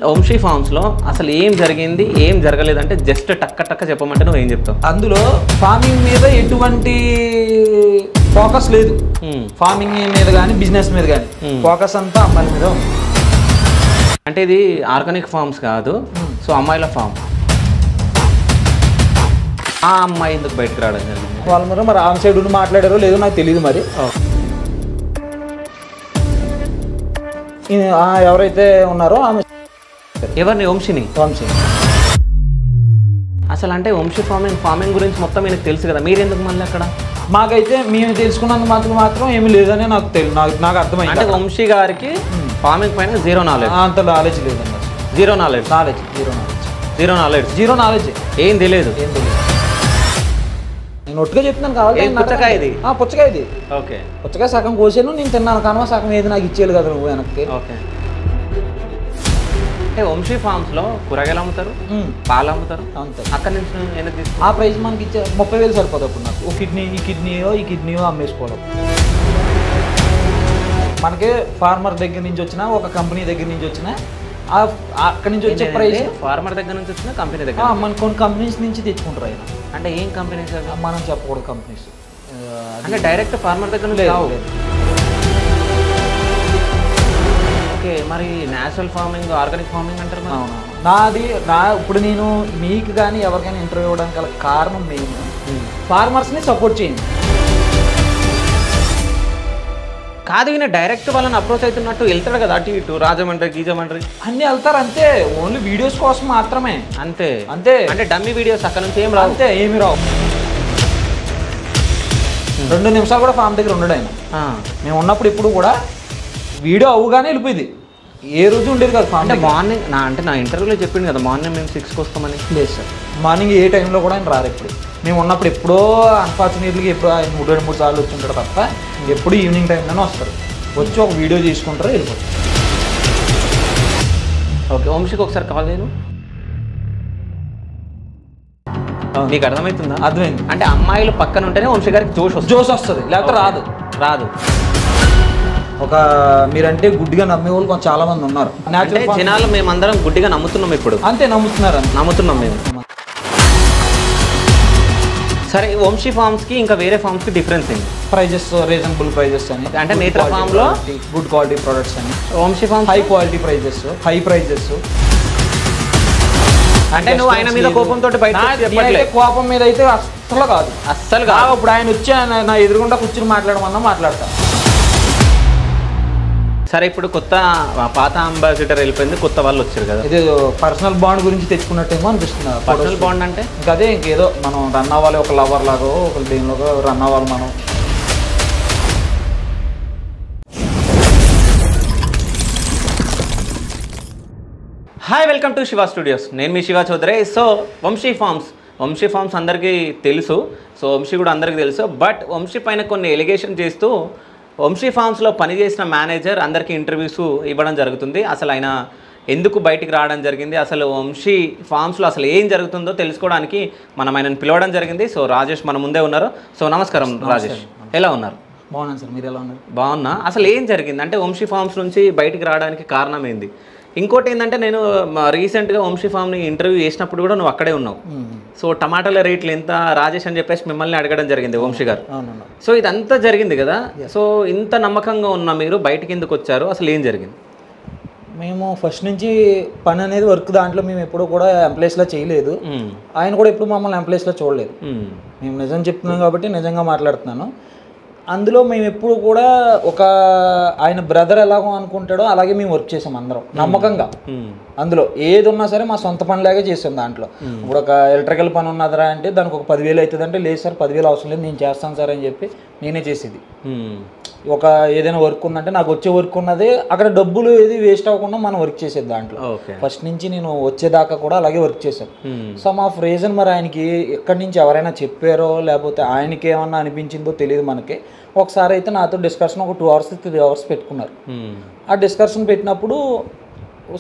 వంశీ ఫార్మ్స్లో అసలు ఏం జరిగింది ఏం జరగలేదంటే జస్ట్ టక్క టక్క చెప్పమంటే నువ్వు ఏం చెప్తావు? అందులో ఫార్మింగ్ మీద ఎటువంటి ఫోకస్ లేదు. ఫార్మింగ్ మీద కానీ బిజినెస్ మీద కానీ ఫోకస్ అంతా అమ్మాయిల మీద ఉంది. అంటే ఇది ఆర్గానిక్ ఫార్మ్స్ కాదు, సో అమ్మాయిల ఫార్మ్. ఆ అమ్మాయి ఎందుకు బయటకు రావడం జరిగింది? వాళ్ళ మీద మరి ఆమె సైడ్ మాట్లాడారో లేదో నాకు తెలియదు. మరి ఎవరైతే ఉన్నారో ఆమె ఎవరిని? వంశీని. వంశీ అసలు అంటే వంశీ ఫార్మింగ్ గురించి మొత్తం మీకు తెలుసు కదా, మీరెందుకు మళ్ళీ అక్కడ? మాకైతే మేము తెలుసుకున్నందుకు మాత్రం ఏమి లేదని నాకు అర్థమైంది. అంటే వంశీ గారికి ఫార్మింగ్ పైన జీరో నాలెడ్జ్. అంత నాలెడ్జ్ లేదండి. Zero knowledge. జీరో నాలెడ్జ్ ఏం తెలియదు. నేను ఒట్టుగా చెప్తున్నాను కావాలి. పుచ్చకాయ ఇది. పుచ్చకాయ ఇది. ఓకే. పుచ్చకాయ సగం కోసాను, నేను తిన్నాను. కనుమ సగం ఏది నాకు ఇచ్చేయాలి కదా నువ్వు వెనక్కి. ఓకే. అంటే వంశీ ఫార్మ్స్లో కూరగాయలు అమ్ముతారు, పాలు అమ్ముతారు. అక్కడ నుంచి ఎందుకు తీసుకు? ఆ ప్రైస్ మనకి ఇచ్చే 30,000 సరిపోదు అప్పుడు నాకు. ఈ కిడ్నీయో అమ్మేసుకోవడం. మనకి ఫార్మర్ దగ్గర నుంచి వచ్చిన ఒక కంపెనీ దగ్గర నుంచి వచ్చిన అక్కడి నుంచి వచ్చే ప్రైస్. ఫార్మర్ దగ్గర నుంచి వచ్చిన కంపెనీ దగ్గర మన కొన్ని కంపెనీస్ నుంచి తెచ్చుకుంటారు ఆయన. అంటే ఏం కంపెనీస్? మనం చెప్పకూడదు కంపెనీస్. అంటే డైరెక్ట్ ఫార్మర్ దగ్గర నుంచి రావు. ఓకే. మరి న్యాచురల్ ఫార్మింగ్, ఆర్గానిక్ ఫార్మింగ్ అంటారు. ఇప్పుడు నేను మీకు కానీ ఎవరికైనా ఇంటర్వ్యూ ఇవ్వడానికి గల కారణం మెయిన్ ఫార్మర్స్ని సపోర్ట్ చేయండి కాదు. ఈయన డైరెక్ట్ వాళ్ళని అప్రోచ్ అవుతున్నట్టు వెళ్తాడు కదా, అటు ఇటు రాజమండ్రి గీజమండ్రి అన్నీ వెళ్తారు. అంతే, ఓన్లీ వీడియోస్ కోసం మాత్రమే. అంతే. అంటే డమ్మీ వీడియోస్ అక్కడ నుంచి ఏం రావు. అంతే, ఏమి రావు. 2 నిమిషాలు కూడా ఫామ్ దగ్గర ఉండడు ఆయన. మేము ఉన్నప్పుడు ఇప్పుడు కూడా వీడియో అవ్వగానే వెళ్ళిపోయింది. ఏ రోజు ఉండేది కదా ఫామ్. అంటే మార్నింగ్ నా ఇంటర్వ్యూలో చెప్పింది కదా, మార్నింగ్ మేము 6కి వస్తామని. లేదు సార్, మార్నింగ్ ఏ టైంలో కూడా ఆయన రారు. ఎప్పుడు మేము ఉన్నప్పుడు ఎప్పుడో అన్ఫార్చునేట్లీగా ఎప్పుడో ఆయన 3 సార్లు వచ్చింటాడు తప్ప ఎప్పుడు ఈవినింగ్ టైంలోనే వస్తారు. వచ్చి ఒక వీడియో తీసుకుంటారు, వెళ్ళిపోతారు. ఓకే. వంశీకి ఒకసారి కాల్ చేయను. నీకు అర్థమవుతుందా? అర్థమైంది. అంటే అమ్మాయిలు పక్కన ఉంటేనే వంశీ గారికి జోష్ వస్తుంది, లేకపోతే రాదు. ఒక మీరంటే గుడ్డిగా నమ్మే వాళ్ళు కొంచెం చాలా మంది ఉన్నారు. జనాలు మేమందరం గుడ్డిగా నమ్ముతున్నాం ఇప్పుడు. అంతే, నమ్ముతున్నాం మేము. సరే, వంశీ ఫార్మ్స్కి ఇంకా వేరే ఫార్మ్స్కి డిఫరెన్స్ ఏంటి? ప్రైజెస్, రీజనబుల్ ప్రైజెస్ అని. అంటే నేత్ర ఫార్మ్లో గుడ్ క్వాలిటీ ప్రొడక్ట్స్ అని, Vamshi farm high quality prices, high prices. అంటే నువ్వు ఆయన మీద కోపంతో కోపం మీద అయితే అస్సలు కాదు. ఇప్పుడు ఆయన వచ్చి నా ఎదురుగుండా కూర్చుని మాట్లాడతా. సరే, ఇప్పుడు పాత అంబాసిడర్ వెళ్ళిపోయింది, కొత్త వాళ్ళు వచ్చారు కదా. ఇది పర్సనల్ బాండ్ గురించి తెచ్చుకున్నట్టేమో అనిపిస్తుంది. పర్సనల్ బాండ్ అంటే అదే, ఇంకేదో మనం రన్ అవ్వాలి, ఒక లవర్ లాగో ఒక దేనిలో రన్ అవ్వాలి మనం. Hi, welcome to Shiva studios. నేను మీ శివ చౌదరి. సో వంశీ ఫార్మ్స్ అందరికీ తెలుసు. సో వంశీ కూడా అందరికీ తెలుసు. బట్ వంశీ పైన కొన్ని ఎలిగేషన్ చేస్తూ వంశీ ఫార్మ్స్లో పనిచేసిన మేనేజర్ అందరికీ ఇంటర్వ్యూస్ ఇవ్వడం జరుగుతుంది. అసలు ఆయన ఎందుకు బయటికి రావడం జరిగింది, అసలు వంశీ ఫార్మ్స్లో అసలు ఏం జరుగుతుందో తెలుసుకోవడానికి మనం ఆయనను పిలవడం జరిగింది. సో రాజేష్ మన ముందే ఉన్నారు. సో నమస్కారం రాజేష్, ఎలా ఉన్నారు? బాగున్నాను సార్, మీరు ఎలా ఉన్నారు? బాగున్నా. అసలు ఏం జరిగింది అంటే వంశీ ఫార్మ్స్ నుంచి బయటికి రావడానికి కారణం ఏంది? ఇంకోటి ఏంటంటే, నేను రీసెంట్గా వంశీ ఫార్మ్ని ఇంటర్వ్యూ చేసినప్పుడు కూడా నువ్వు అక్కడే ఉన్నావు. సో టమాటాల రేట్లు ఎంత రాజేష్ అని చెప్పేసి మిమ్మల్ని అడగడం జరిగింది వంశీ గారు. సో ఇదంతా జరిగింది కదా. సో ఇంత నమ్మకంగా ఉన్న మీరు బయటికి ఎందుకు వచ్చారు, అసలు ఏం జరిగింది? మేము ఫస్ట్ నుంచి పని అనేది వర్క్ దాంట్లో మేము ఎప్పుడూ కూడా ఎంప్లాయీస్లో చేయలేదు. ఆయన కూడా ఎప్పుడు మమ్మల్ని ఎంప్లాయీస్లో చూడలేదు. మేము నిజం చెప్తున్నాం కాబట్టి నిజంగా మాట్లాడుతున్నాను. అందులో మేము ఎప్పుడు కూడా ఒక ఆయన బ్రదర్ ఎలాగో అనుకుంటాడో అలాగే మేము వర్క్ చేసాం అందరం నమ్మకంగా. అందులో ఏది ఉన్నా సరే మా సొంత పనిలాగే చేసాం. దాంట్లో ఇప్పుడు ఒక ఎలక్ట్రికల్ పని ఉన్నదరా అంటే దానికి ఒక 10,000 అవుతుంది అంటే, లేదు సార్ 10,000 అవసరం లేదు, నేను చేస్తాను సార్ అని చెప్పి నేనే చేసేది. ఒక ఏదైనా వర్క్ ఉందంటే నాకు వచ్చే వర్క్ ఉన్నది, అక్కడ డబ్బులు ఏది వేస్ట్ అవ్వకుండా మనం వర్క్ చేసేది. దాంట్లో ఫస్ట్ నుంచి నేను వచ్చేదాకా కూడా అలాగే వర్క్ చేశాను. సమ్ ఆఫ్ రీజన్ మరి ఆయనకి ఎక్కడి నుంచి ఎవరైనా చెప్పారో లేకపోతే ఆయనకి ఏమన్నా అనిపించిందో తెలియదు మనకి. ఒకసారి అయితే నాతో డిస్కషన్ ఒక 2 hours 3 hours పెట్టుకున్నారు. ఆ డిస్కషన్ పెట్టినప్పుడు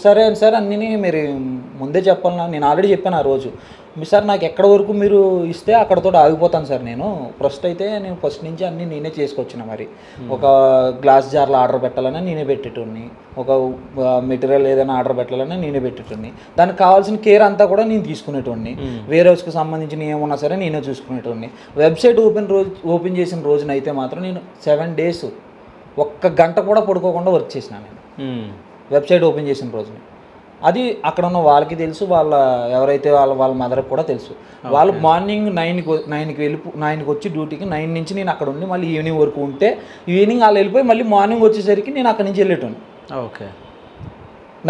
సరే అండి సార్ అన్నీ మీరు ముందే చెప్పాలన్నా నేను ఆల్రెడీ చెప్పాను ఆ రోజు సార్ నాకు ఎక్కడ వరకు మీరు ఇస్తే అక్కడతో ఆగిపోతాను సార్ నేను నేను ఫస్ట్ నుంచి అన్నీ నేనే చేసుకొచ్చిన మరి ఒక గ్లాస్ జార్లో ఆర్డర్ పెట్టాలన్నా నేనే పెట్టేటోని ఒక మెటీరియల్ ఏదైనా ఆర్డర్ పెట్టాలన్నా నేనే పెట్టేటోని దానికి కావాల్సిన కేర్ అంతా కూడా నేను తీసుకునేటోని వేరే హౌస్కి సంబంధించిన ఏమన్నా సరే నేనే చూసుకునేటోని వెబ్సైట్ ఓపెన్ చేసిన రోజునైతే మాత్రం నేను 7 days ఒక్క గంట కూడా పడుకోకుండా వర్క్ చేసిన నేను వెబ్సైట్ ఓపెన్ చేసిన రోజుని అది అక్కడ ఉన్న వాళ్ళకి తెలుసు ఎవరైతే వాళ్ళ మదర్కి కూడా తెలుసు వాళ్ళు మార్నింగ్ 9కి వచ్చి డ్యూటీకి 9 నుంచి నేను అక్కడ ఉండి మళ్ళీ ఈవినింగ్ వరకు ఉంటే ఈవినింగ్ వాళ్ళు వెళ్ళిపోయి మళ్ళీ మార్నింగ్ వచ్చేసరికి నేను అక్కడి నుంచి వెళ్ళేటోను ఓకే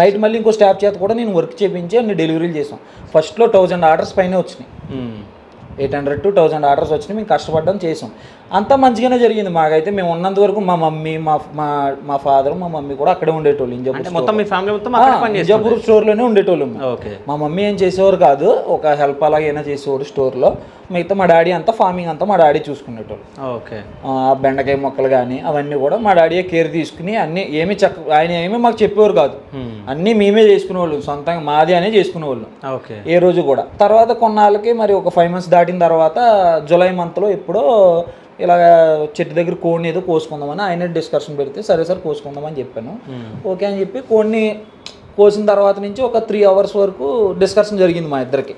నైట్ మళ్ళీ ఇంకో స్టాఫ్ చేత కూడా నేను వర్క్ చేయించి అన్ని డెలివరీలు చేసాం ఫస్ట్లో 1000 ఆర్డర్స్ పైన వచ్చినాయి 800 to 1000 ఆర్డర్స్ వచ్చినాయి మేము కష్టపడ్డం చేసాం అంతా మంచిగానే జరిగింది మాకైతే మేము ఉన్నంత వరకు మా మమ్మీ మా ఫాదర్ మా మమ్మీ కూడా అక్కడే ఉండేటోళ్ళు ఇంజాపూర్ స్టోర్లోనే ఉండేటోళ్ళు మా మమ్మీ ఏం చేసేవారు కాదు ఒక హెల్ప్ అలాగైనా చేసేవారు స్టోర్లో మిగతా మా డాడీ అంతా ఫార్మింగ్ అంతా మా డాడీ చూసుకునేటోళ్ళు ఓకే బెండకాయ మొక్కలు కానీ అవన్నీ కూడా మా డాడీ కేర్ తీసుకుని అన్నీ ఆయన ఏమీ మాకు చెప్పేవారు కాదు అన్నీ మేమే చేసుకునేవాళ్ళం సొంతంగా మాది అనే చేసుకునేవాళ్ళం ఏ రోజు కూడా తర్వాత కొన్నాళ్ళకి మరి ఒక 5 months దాటిన తర్వాత జూలై మంత్లో ఎప్పుడో ఇలాగ చెట్టు దగ్గర కోడిని ఏదో కోసుకుందామని ఆయన డిస్కషన్ పెడితే సరే సార్ కోసుకుందామని చెప్పాను ఓకే అని చెప్పి కోడిని కోసిన తర్వాత నుంచి ఒక 3 hours వరకు డిస్కషన్ జరిగింది మా ఇద్దరికి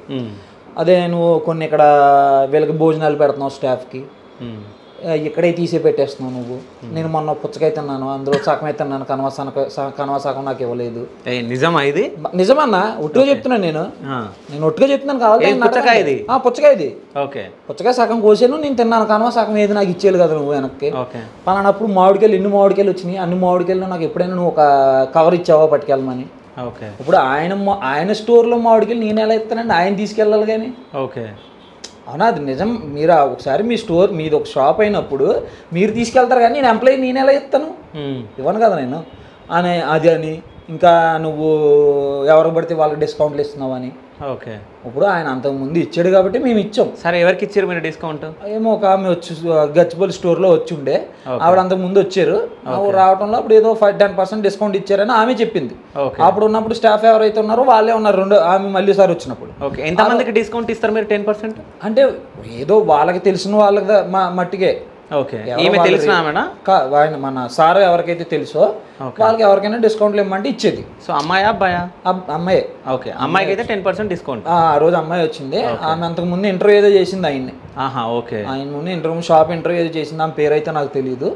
అదే నువ్వు కొన్ని ఇక్కడ వీళ్ళకి భోజనాలు పెడుతున్నావు స్టాఫ్కి ఇక్కడే తీసే పెట్టేస్తున్నావు నువ్వు నేను మొన్న పుచ్చకాయ తిన్నాను అందులో సగమే తిన్నాను కనవా సగం నాకు ఇవ్వలేదు నిజమా ఇది నిజమన్నా ఒట్టుగా చెప్తున్నాను నేను ఒట్టుగా చెప్తున్నాను కావాలి పుచ్చకాయది పుచ్చకాయ సగం కోసాను నేను తిన్నాను కనవా సగం ఏది నాకు ఇచ్చేది కదా నువ్వు వెనక్కి పలానప్పుడు మామిడికాయలు ఎన్ని మామిడికాయలు వచ్చినాయి అన్ని మామిడికాయలు నాకు ఎప్పుడైనా నువ్వు ఒక కవర్ ఇచ్చావా పట్టుకెళ్ళమని ఇప్పుడు ఆయన స్టోర్లో మామిడికాయలు నేను ఎలా ఇస్తానండి ఆయన తీసుకెళ్ళాలి కానీ అవునా అది నిజం మీరు ఒకసారి మీది ఒక షాప్ అయినప్పుడు మీరు తీసుకెళ్తారు కానీ నేను ఎంప్లాయీ నేను ఎలా ఇస్తాను ఇవ్వను కదా నేను అది అని ఇంకా నువ్వు ఎవరికి పడితే వాళ్ళకి డిస్కౌంట్లు ఇస్తున్నావు అని ఇప్పుడు ఆయన అంతకుముందు ఇచ్చాడు కాబట్టి మేము ఇచ్చాం సరే ఎవరికి ఇచ్చారు మీరు డిస్కౌంట్ ఏమో ఒక ఆమె వచ్చి గచ్చిబౌలి స్టోర్లో వచ్చి ఉండే ఆవిడ అంతకుముందు వచ్చారు రావడంలో అప్పుడు ఏదో 10% డిస్కౌంట్ ఇచ్చారని ఆమె చెప్పింది అప్పుడు ఉన్నప్పుడు స్టాఫ్ ఎవరైతే ఉన్నారో వాళ్ళే ఉన్నారు ఆమె మళ్ళీ సార్ వచ్చినప్పుడు ఎంతమందికి డిస్కౌంట్ ఇస్తారు మీరు 10% అంటే ఏదో వాళ్ళకి తెలిసిన వాళ్ళకి మట్టికే మన సార్ ఎవరికైతే తెలుసో వాళ్ళకి ఎవరికైనా డిస్కౌంట్లు ఇవ్వమంటే ఇచ్చేది సో అమ్మాయా అబ్బాయా అమ్మాయి అమ్మాయికి అయితే 10% డిస్కౌంట్ ఆ రోజు అమ్మాయి వచ్చింది ఆమె అంతకు ముందు ఇంటర్వ్యూ ఏదో చేసింది ఆయన్ని ఆయన ముందు షాప్ ఇంటర్వ్యూ ఏదో చేసింది ఆమె పేరు అయితే నాకు తెలియదు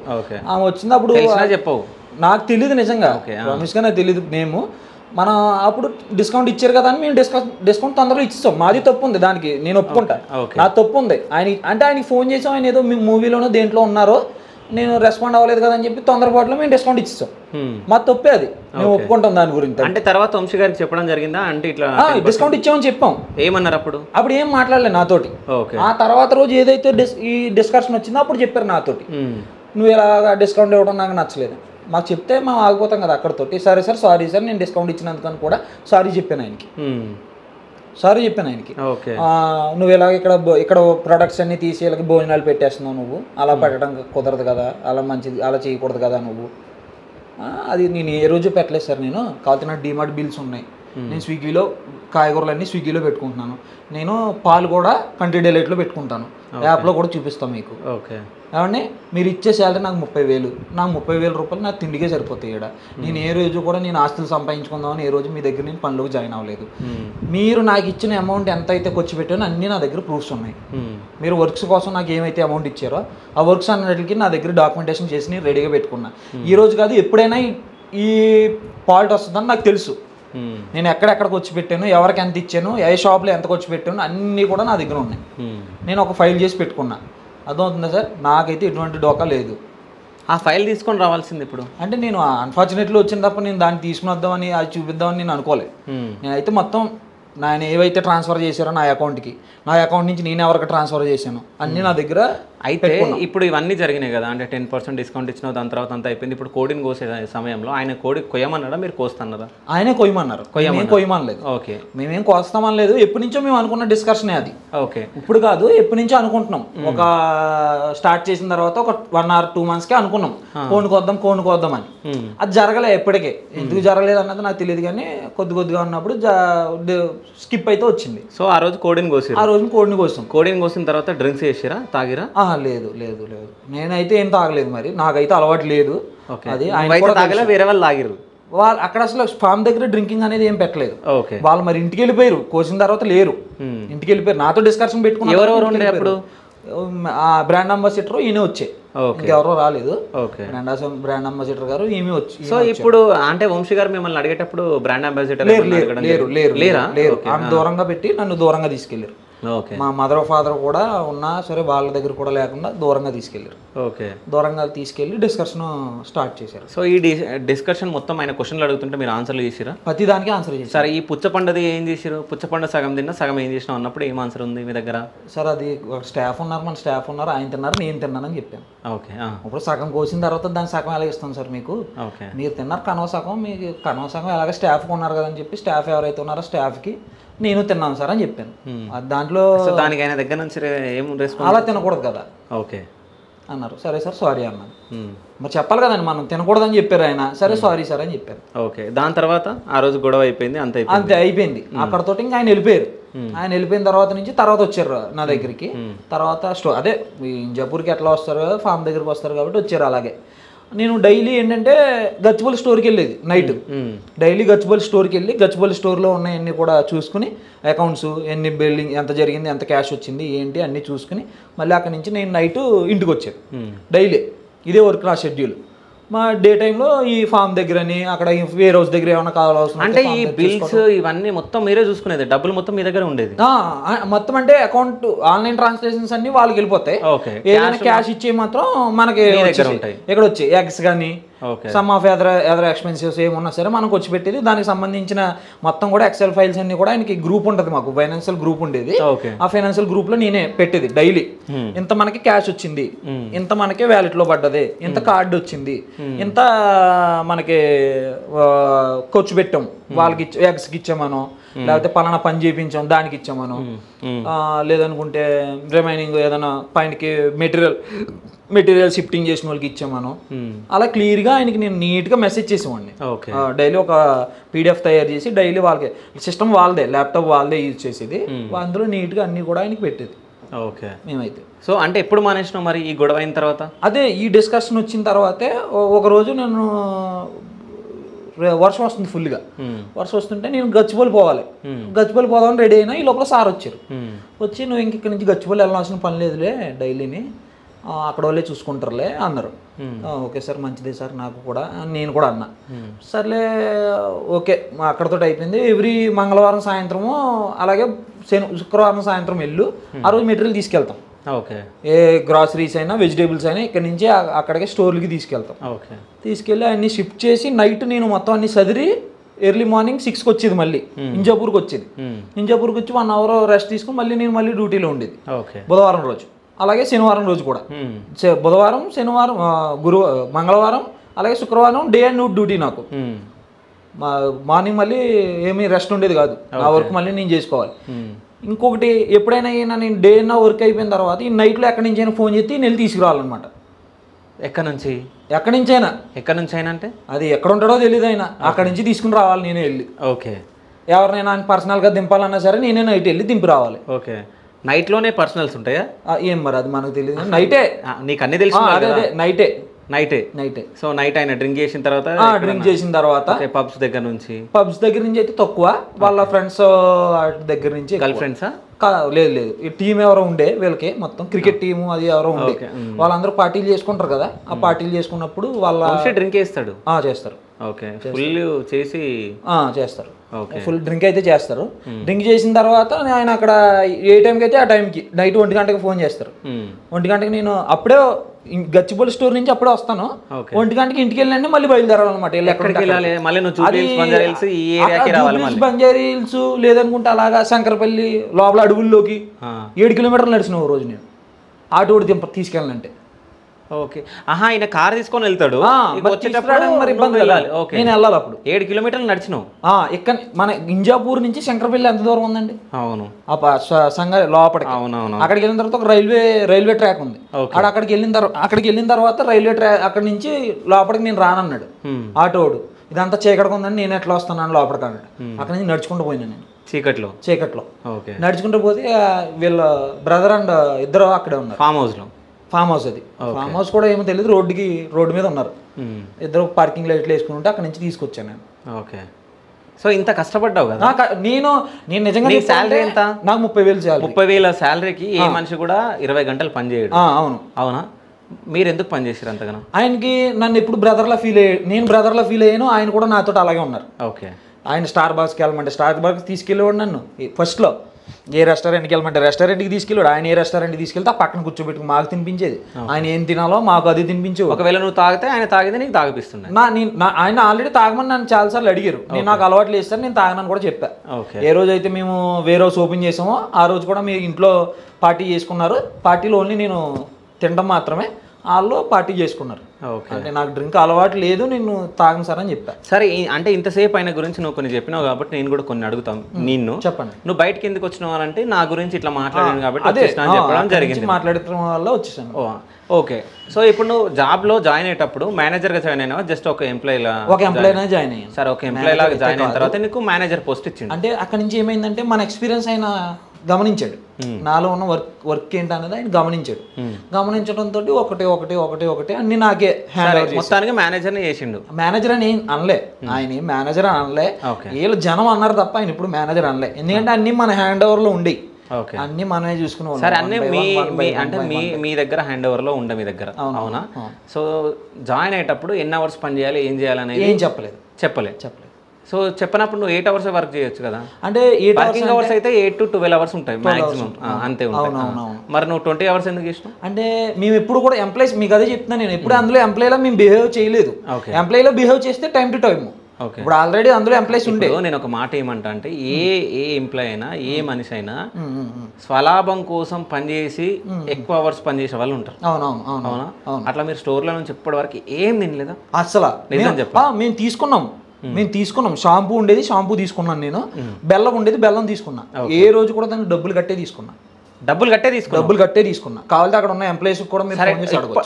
ఆమె వచ్చింది అప్పుడు చెప్పవు నాకు తెలియదు నిజంగా ప్రామిస్ గా నాకు తెలియదు మేము మనం అప్పుడు డిస్కౌంట్ ఇచ్చారు కదా అని మేము డిస్కౌంట్ తొందరగా ఇచ్చిస్తాం మాది తప్పు ఉంది దానికి నేను ఒప్పుకుంటా నా తప్పు ఉంది ఆయనకి ఫోన్ చేసాం ఆయన ఏదో మీ మూవీలోనో దేంట్లో ఉన్నారో నేను రెస్పాండ్ అవ్వలేదు కదా అని చెప్పి తొందరపాటులో మేము డిస్కౌంట్ ఇచ్చిస్తాం మా తప్పే అది మేము ఒప్పుకుంటాం దాని గురించి అంటే తర్వాత వంశీ గారికి చెప్పడం జరిగిందా అంటే ఇట్లా డిస్కౌంట్ ఇచ్చామని చెప్పాం ఏమన్నారు అప్పుడు ఏం మాట్లాడలేదు నాతోటి ఆ తర్వాత రోజు ఏదైతే ఈ డిస్కషన్ వచ్చిందో అప్పుడు చెప్పారు నాతోటి నువ్వు ఇలాగా డిస్కౌంట్ ఇవ్వడం నాకు నచ్చలేదు మాకు చెప్తే మేము ఆగిపోతాం కదా అక్కడతోటి సరే సార్ సారీ సార్ నేను డిస్కౌంట్ ఇచ్చినందుకని కూడా సారీ చెప్పాను ఆయనకి నువ్వు ఇలా ఇక్కడ ప్రొడక్ట్స్ అన్ని తీసి వీళ్ళకి భోజనాలు పెట్టేస్తున్నావు నువ్వు అలా పెట్టడం కుదరదు కదా అలా చేయకూడదు కదా నువ్వు అది నేను ఏ రోజు పెట్టలేదు సార్ నేను కాకపోతే నాకు డిమార్ట్ బిల్స్ ఉన్నాయి నేను స్విగ్గీలో కాయగూరలన్నీ స్విగ్గీలో పెట్టుకుంటున్నాను నేను పాలు కూడా కంట్రీ డిలైట్లో పెట్టుకుంటాను యాప్లో కూడా చూపిస్తాం మీకు ఏమండి మీరు ఇచ్చే శాలరీ నాకు 30,000 నాకు 30,000 రూపాయలు నాకు తిండికే సరిపోతాయి ఇక్కడ నేను ఏ రోజు కూడా నేను ఆస్తులు సంపాదించుకుందామని ఏ రోజు మీ దగ్గర నేను పనులకు జాయిన్ అవ్వలేదు మీరు నాకు ఇచ్చిన అమౌంట్ ఎంత అయితే ఖర్చు పెట్టానో అన్నీ నా దగ్గర ప్రూఫ్స్ ఉన్నాయి మీరు వర్క్స్ కోసం నాకు ఏమైతే అమౌంట్ ఇచ్చారో ఆ వర్క్స్ అన్నిటికీ నా దగ్గర డాక్యుమెంటేషన్ చేసి నేను రెడీగా పెట్టుకున్నా ఈ రోజు కాదు ఎప్పుడైనా ఈ ఫాల్ట్ వస్తుందని నాకు తెలుసు నేను ఎక్కడెక్కడికి వచ్చి పెట్టాను ఎవరికి ఎంత ఇచ్చాను ఏ షాప్లో ఎంత ఖర్చు పెట్టాను అన్నీ కూడా నా దగ్గర ఉన్నాయి నేను ఒక ఫైల్ చేసి పెట్టుకున్నా అర్థమవుతుందా సార్ నాకైతే ఎటువంటి డోకా లేదు ఆ ఫైల్ తీసుకొని రావాల్సింది ఇప్పుడు అంటే నేను అన్ఫార్చునేట్లీ వచ్చిన తప్ప నేను దాన్ని తీసుకుని వద్దామని అది చూపిద్దామని నేను అనుకోలేదు నేనైతే మొత్తం నేను ఏవైతే ట్రాన్స్ఫర్ చేశారో నా అకౌంట్కి నా అకౌంట్ నుంచి నేను ఎవరికి ట్రాన్స్ఫర్ చేశాను అన్నీ నా దగ్గర అయితే ఇప్పుడు ఇవన్నీ జరిగినాయి కదా, అంటే 10% డిస్కౌంట్ ఇచ్చిన దాని తర్వాత అంతా అయిపోయింది. ఇప్పుడు కోడిని కోసే సమయంలో ఆయన కోడి కొయ్యమన్నారా, మీరు కోస్తున్నారా? ఆయనే కొయ్యమన్నారు, కొయ్యమనలేదు. ఓకే, మేమేం కోస్తామని లేదు, ఎప్పటి నుంచో మేము అనుకున్న డిస్కషనే అది. ఓకే, ఇప్పుడు కాదు, ఎప్పటి నుంచో అనుకుంటున్నాం. ఒక స్టార్ట్ చేసిన తర్వాత ఒక 1 or 2 monthsకే అనుకున్నాం కోడిని కోద్దాం అని. అది జరగలే ఎప్పటికే. ఎందుకు జరగలేదు అన్నది నాకు తెలియదు, కానీ కొద్దిగా ఉన్నప్పుడు స్కిప్ అయితే వచ్చింది. సో ఆ రోజు కోడిని కోసారు. ఆ రోజు కోడిని కోసాం. కోడిని కోసిన తర్వాత డ్రింక్స్ చేసిరా, తాగిరా? లేదు లేదు లేదు, నేనైతే ఏం తాగలేదు, మరి నాకైతే అలవాటు లేదు. అది తాగలే, వేరే వాళ్ళు తాగిరు. వాళ్ళు అక్కడ అసలు ఫామ్ దగ్గర డ్రింకింగ్ అనేది ఏం పెట్టలేదు. ఓకే, వాళ్ళు మరి ఇంటికి వెళ్ళిపోయారు, కోసిన తర్వాత లేరు, ఇంటికి వెళ్ళిపోయారు. నాతో డిస్కషన్ పెట్టుకున్నారు. ఎవరెవరు ఉండే అప్పుడు? బ్రాండ్ అంబాసిడర్ ఈయన వచ్చే, ఇంకెవరో రాలేదు. బ్రాండ్ అంబాసిడర్ గారు ఈమె వచ్చి. సో ఇప్పుడు అంటే వంశీ గారు మిమ్మల్ని అడిగేటప్పుడు బ్రాండ్ అంబాసిడర్ లేరు, ఆమె దూరంగా పెట్టి నన్ను దూరంగా తీసుకెళ్లారు. మా మదర్ ఫాదర్ కూడా ఉన్నా సరే వాళ్ళ దగ్గర కూడా లేకుండా దూరంగా తీసుకెళ్లారు. ఓకే, దూరంగా తీసుకెళ్లి డిస్కషన్ స్టార్ట్ చేశారు. సో ఈ డిస్కషన్ మొత్తం ఆయన క్వశ్చన్లు అడుగుతుంటే మీరు ఆన్సర్లు చేసిరా? ప్రతి దానికి ఆన్సర్ చేశారు. సరే, ఈ పుచ్చపండుది ఏం చేసారు? పుచ్చపండు సగం తిన్నా, సగం ఏం చేసినా అన్నప్పుడు ఏం ఆన్సర్ ఉంది మీ దగ్గర? సార్ అది స్టాఫ్ ఉన్నారు, మన స్టాఫ్ ఉన్నారు, ఆయన తిన్నారు, నేను తిన్నానని చెప్పాను. ఓకే, ఇప్పుడు సగం కోసిన తర్వాత దాని సగం ఎలాగ ఇస్తాం సార్ మీకు? ఓకే, మీరు తిన్నారు కనవ సగం, మీకు కనవ సగం ఎలాగ స్టాఫ్ ఉన్నారు కదని చెప్పి స్టాఫ్ ఎవరైతే ఉన్నారో స్టాఫ్కి నేను తిన్నాను సార్ అని చెప్పాను. దాంట్లో దానికి ఆయన దగ్గర నుంచి ఏం రెస్పాన్స్? అలా తినకూడదు కదా. ఓకే అన్నారు. సరే సార్ సారీ అన్నాను. మరి చెప్పాలి కదండి, మనం తినకూడదని చెప్పారు ఆయన. సరే సారీ సార్ అని చెప్పారు. ఓకే, దాని తర్వాత ఆ రోజు గొడవ అయిపోయింది, అంతే అయిపోయింది. అక్కడతో ఇంకా ఆయన వెళ్ళిపోయారు. ఆయన వెళ్ళిపోయిన తర్వాత వచ్చారు నా దగ్గరికి. తర్వాత అదే జపూర్కి ఎట్లా వస్తారు, ఫామ్ దగ్గరికి వస్తారు కాబట్టి వచ్చారు. అలాగే నేను డైలీ ఏంటంటే గచ్చిబౌలి స్టోర్కి వెళ్ళేది నైట్. డైలీ గచ్చిబౌలి స్టోర్కి వెళ్ళి గచ్చిబౌలి స్టోర్లో ఉన్నాయన్నీ కూడా చూసుకుని, అకౌంట్స్ ఎన్ని బిల్డింగ్ ఎంత జరిగింది, ఎంత క్యాష్ వచ్చింది ఏంటి అన్నీ చూసుకుని మళ్ళీ అక్కడి నుంచి నేను నైట్ ఇంటికి వచ్చాను. డైలీ ఇదే వర్క్ నా షెడ్యూల్. మా డే టైంలో ఈ ఫామ్ దగ్గరని అక్కడ వేర్ హౌస్ దగ్గర ఏమైనా కావాల్సిన, అంటే ఈ బిల్స్ ఇవన్నీ మొత్తం మీరే చూసుకునేది, డబ్బులు మొత్తం మీ దగ్గర ఉండేది మొత్తం. అంటే అకౌంట్ ఆన్లైన్ ట్రాన్సాక్షన్స్ అన్ని వాళ్ళకి వెళ్ళిపోతాయి. ఏదైనా క్యాష్ ఇచ్చే మాత్రం మనకి ఇక్కడ వచ్చాయి. ఎగ్స్ కానీ సమ్ ఆఫ్ అదర్ ఎక్స్పెన్సివ్స్ ఏమున్నా సరే మనకు వచ్చి పెట్టేది. దానికి సంబంధించిన మొత్తం కూడా ఎక్సెల్ ఫైల్స్ అన్ని కూడా ఆయనకి గ్రూప్ ఉంటుంది, మాకు ఫైనాన్షియల్ గ్రూప్ ఉండేది. ఆ ఫైనాన్షియల్ గ్రూప్ లో నేనే పెట్టేది డైలీ. ఇంత మనకి క్యాష్ వచ్చింది, ఇంత మనకి వ్యాలెట్ లో పడ్డది, ఇంత కార్డు వచ్చింది, ఇంత మనకి ఖర్చు పెట్టాం, వాళ్ళకి ఎగ్స్కి ఇచ్చామను, లేకపోతే పలానా పని చేయించాం దానికి ఇచ్చామను, లేదనుకుంటే రిమైనింగ్ ఏదైనా పైనకి మెటీరియల్ షిఫ్టింగ్ చేసిన వాళ్ళకి ఇచ్చామను. అలా క్లియర్గా ఆయనకి నేను నీట్గా మెసేజ్ చేసేవాడిని. డైలీ ఒక PDF తయారు చేసి డైలీ వాళ్ళకి, సిస్టమ్ వాళ్ళదే, ల్యాప్టాప్ వాళ్ళదే యూజ్ చేసేది. అందులో నీట్గా అన్నీ కూడా ఆయనకి పెట్టేది. ఓకే, మేమైతే. సో అంటే ఎప్పుడు మానేసినాం మరి ఈ గొడవ అయిన తర్వాత? అదే ఈ డిస్కషన్ వచ్చిన తర్వాతే ఒకరోజు నేను వర్షం వస్తుంది ఫుల్గా. వర్షం వస్తుంటే నేను గచ్చిబౌలి పోదామని రెడీ అయినా ఈ లోపల సార్ వచ్చారు. వచ్చి నువ్వు ఇంక ఇక్కడి నుంచి గచ్చిబౌలి వెళ్ళాల్సిన పని లేదులే, డైలీని అక్కడ వాళ్ళే చూసుకుంటారులే అన్నారు. ఓకే సార్ మంచిదే సార్ నాకు కూడా, నేను కూడా అన్నా. సర్లే ఓకే, అక్కడతో అయిపోయింది. ఎవ్రీ మంగళవారం సాయంత్రము అలాగే శుక్రవారం సాయంత్రం వెళ్ళు, ఆ రోజు మెటీరియల్ తీసుకెళ్తాం. ఓకే, ఏ గ్రాసరీస్ అయినా వెజిటేబుల్స్ అయినా ఇక్కడ నుంచి అక్కడికి స్టోర్లకి తీసుకెళ్తాం. ఓకే, తీసుకెళ్ళి అన్ని షిఫ్ట్ చేసి నైట్ నేను మొత్తం అన్ని సదిరి ఎర్లీ మార్నింగ్ 6కి వచ్చేది, మళ్ళీ ఇంజాపూర్కి వచ్చేది. ఇంజాపూర్కి వచ్చి 1 hour రెస్ట్ తీసుకుని మళ్ళీ నేను మళ్ళీ డ్యూటీలో ఉండేది. బుధవారం రోజు అలాగే శనివారం రోజు కూడా. బుధవారం, శనివారం, మంగళవారం అలాగే శుక్రవారం డే అండ్ నైట్ డ్యూటీ నాకు. మార్నింగ్ మళ్ళీ ఏమీ రెస్ట్ ఉండేది కాదు, నా వర్క్ మళ్ళీ నేను చేసుకోవాలి. ఇంకొకటి ఎప్పుడైనా నేను డే అన్న వర్క్ అయిపోయిన తర్వాత ఈ నైట్లో ఎక్కడి నుంచి అయినా ఫోన్ చేసి నేను తీసుకురావాలన్నమాట. ఎక్కడి నుంచి అయినా అంటే అది ఎక్కడ ఉంటాడో తెలియదు, అయినా అక్కడి నుంచి తీసుకుని రావాలి నేనే వెళ్ళి. ఓకే, ఎవరినైనా పర్సనల్గా దింపాలన్నా సరే నేనే నైట్ వెళ్ళి దింపి రావాలి. ఓకే, నైట్లోనే పర్సనల్స్ ఉంటాయా? ఏం మరి అది మనకు తెలియదు. నైటే నీకు అన్ని తెలుసు. నైటే. సో నైట్ ఆయన డ్రింక్ చేసిన తర్వాత పబ్స్ దగ్గర నుంచి అయితే తక్కువ, వాళ్ళ ఫ్రెండ్స్ దగ్గర నుంచి. గర్ల్ ఫ్రెండ్సా? లేదు ఈ టీం ఎవరో ఉండే వీళ్ళకి, మొత్తం క్రికెట్ టీము అది ఎవరో ఉండే, వాళ్ళందరూ పార్టీలు చేసుకుంటారు కదా. ఆ పార్టీలు చేసుకున్నప్పుడు వాళ్ళ డ్రింక్ చేస్తాడు. చేస్తారు. ఓకే, ఫుల్ చేసి చేస్తారు. ఫుల్ డ్రింక్ అయితే చేస్తారు. డ్రింక్ చేసిన తర్వాత ఆయన అక్కడ ఏ టైంకి అయితే ఆ టైంకి నైట్ 1 గంటకి ఫోన్ చేస్తారు. 1 గంటకి నేను అప్పుడే గచ్చిబౌలి స్టోర్ నుంచి అప్పుడే వస్తాను. 1 గంటకి ఇంటికి వెళ్ళండి, మళ్ళీ బయలుదేరాలన్నమాట. బంజారీ హిల్స్ లేదనుకుంటే అలాగా శంకరపల్లి లోపల అడవుల్లోకి 7 కిలోమీటర్లు నడిచిన రోజు నేను. ఆటోడు తీసుకెళ్ళాలంటే. ఓకే. ఆహా, ఆయన కార్ తీసుకొని వెళ్తాడు, మరి ఇబ్బంది వెళ్ళాలి. నేను వెళ్ళాలి అప్పుడు. 7 కిలోమీటర్లు నడిచినావు. ఇక్కడ మన ఇంజాపూర్ నుంచి శంకరపల్లి ఎంత దూరం ఉందండి? అవును, సంగ లోపలికి. అవునవును. అక్కడికి వెళ్ళిన తర్వాత ఒక రైల్వే ట్రాక్ ఉంది. అక్కడికి వెళ్ళిన తర్వాత రైల్వే ట్రాక్ అక్కడి నుంచి లోపలికి నేను రానన్నాడు ఆటోడు. ఇదంతా చీకటిగా ఉందని నేను ఎట్లా వస్తున్నాను లోపలికి అన్నాడు. అక్కడి నుంచి నడుచుకుంటూ పోయినా నేను చీకట్లో. నడుచుకుంటూ పోతే వీళ్ళ బ్రదర్ అండ్ ఇద్దరు అక్కడే ఉన్నారు ఫామ్ హౌస్. అది ఫామ్ హౌస్ కూడా ఏమో తెలియదు, రోడ్డు మీద ఉన్నారు ఇద్దరు. పార్కింగ్ లైట్లు వేసుకుని ఉంటే అక్కడ నుంచి తీసుకొచ్చాను నేను. ఓకే. సో ఇంత కష్టపడ్డావు కదా. నేను నిజంగా శాలరీ ఎంత? నాకు 30,000. 30,000 శాలరీకి ఏ మనిషి కూడా 20 గంటలు పని చేయడు. అవునా? మీరు ఎందుకు పని చేశారు అంతగానో? ఆయనకి నన్ను ఎప్పుడు బ్రదర్లా ఫీల్ అయ్యాడు, నేను బ్రదర్లా ఫీల్ అయ్యాను. ఆయన కూడా నాతో అలాగే ఉన్నారు. ఓకే. ఆయన స్టార్ బాక్స్కి వెళ్ళమంటే స్టార్ బాక్స్ తీసుకెళ్ళేవాడు నన్ను. ఫస్ట్లో ఏ రెస్టారెంట్కి వెళ్ళమంటే రెస్టారెంట్కి తీసుకెళ్ళాడు. ఆయన ఏ రెస్టారెంట్కి తీసుకెళ్తే ఆ పక్కన కూర్చోబెట్టుకు మాకు తినిపించేది. ఆయన ఏం తినాలో మాకు అది తినిపించే. ఒకవేళ నువ్వు తాగితే ఆయన తాగితే నీకు తాగిపిస్తుంది. ఆయన ఆల్రెడీ తాగమని నన్ను చాలాసార్లు అడిగారు. నేను నాకు అలవాట్లు వేస్తాను, నేను తాగనని కూడా చెప్పా. ఏ రోజు అయితే మేము వేరే హౌస్ ఓపెన్ చేసామో ఆ రోజు కూడా మీరు ఇంట్లో పార్టీ చేసుకున్నారు. పార్టీలో ఓన్లీ నేను తినడం మాత్రమే, వాళ్ళు పార్టీ చేసుకున్నారు. అంటే నాకు డ్రింక్ అలవాటు లేదు, నేను తాగను సార్ అని చెప్పా. సరే, అంటే ఇంతసేపు ఆయన గురించి నువ్వు కొన్ని చెప్పినావు కాబట్టి నేను కూడా కొన్ని అడుగుతాం. నిన్ను చెప్పండి, నువ్వు బయటకి ఎందుకు వచ్చినావు అంటే నా గురించి ఇట్లా మాట్లాడాను కాబట్టి చెప్పడం జరిగింది. మాట్లాడటం వల్ల వచ్చేసాను. ఓకే. సో ఇప్పుడు నువ్వు జాబ్లో జాయిన్ అయ్యేటప్పుడు మేనేజర్గా జాయిన్ అయినావా, జస్ట్ ఒక ఎంప్లాయీలా జాయిన్ అయ్యాను? సరే, ఒక ఎంప్లాయీ లాగా జాయిన్ అయిన తర్వాత నీకు మేనేజర్ పోస్ట్ ఇచ్చింది. అంటే అక్కడ నుంచి ఏమైందంటే మన ఎక్స్పీరియన్స్ అయిన గమనించాడు, నాలో ఉన్న వర్క్ ఏంటి అనేది ఆయన గమనించాడు. గమనించడంతో ఒకటి అన్ని నాకే మొత్తానికి మేనేజర్ని చేసిండు. మేనేజర్ అని అనలే ఆయన, మేనేజర్ అని అనలే. వీళ్ళు జనం అన్నారు తప్ప ఆయన ఇప్పుడు మేనేజర్ అనలే. ఎందుకంటే అన్ని మన హ్యాండ్ ఓవర్ లో ఉండి అన్ని మనమే చూసుకున్నాం. సరే, అన్ని అంటే మీ దగ్గర హ్యాండ్ ఓవర్ లో ఉండే మీ దగ్గర. అవునా? సో జాయిన్ అయ్యేటప్పుడు ఎన్ని అవర్స్ పని చేయాలి, ఏం చేయాలనేది ఏం చెప్పలేదు. సో చెప్పినప్పుడు నువ్వు 8 hours వర్క్ చేయొచ్చు కదా. అంటే వర్కింగ్ అవర్స్ అయితే 8 to 12 hours ఉంటాయి మాక్సిమం, అంతే ఉంటాయి. మరి నువ్వు 20 hours ఎందుకు చేసినావు? అంటే మేము ఎప్పుడు కూడా ఎంప్లాయీస్, మీకు అదే చెప్తున్నా నేను, ఎప్పుడు అందులో ఎంప్లాయీలో మేము బిహేవ్ చేయలేదు. ఎంప్లాయీలో బిహేవ్ చేస్తే టైం టు టైం. ఇప్పుడు ఆల్రెడీ అందులో ఎంప్లాయీస్ ఉండే. నేను ఒక మాట ఏమంటా అంటే, ఏ ఎంప్లాయీ అయినా ఏ మనిషి అయినా స్వలాభం కోసం పనిచేసి ఎక్కువ అవర్స్ పనిచేసే వాళ్ళు ఉంటారు. అవునా? అట్లా మీరు స్టోర్లో నుంచి ఇప్పటి వరకు ఏం తినలేదా? అసలు నిజం చెప్పా, మేము తీసుకున్నాం. షాంపూ ఉండేది, షాంపూ తీసుకున్నాను నేను. బెల్లం ఉండేది, బెల్లం తీసుకున్నా. ఏ రోజు కూడా దానికి డబ్బులు కట్టే తీసుకున్నా. కావాలంటే అక్కడ ఉన్న ఎంప్లాయీస్ కూడా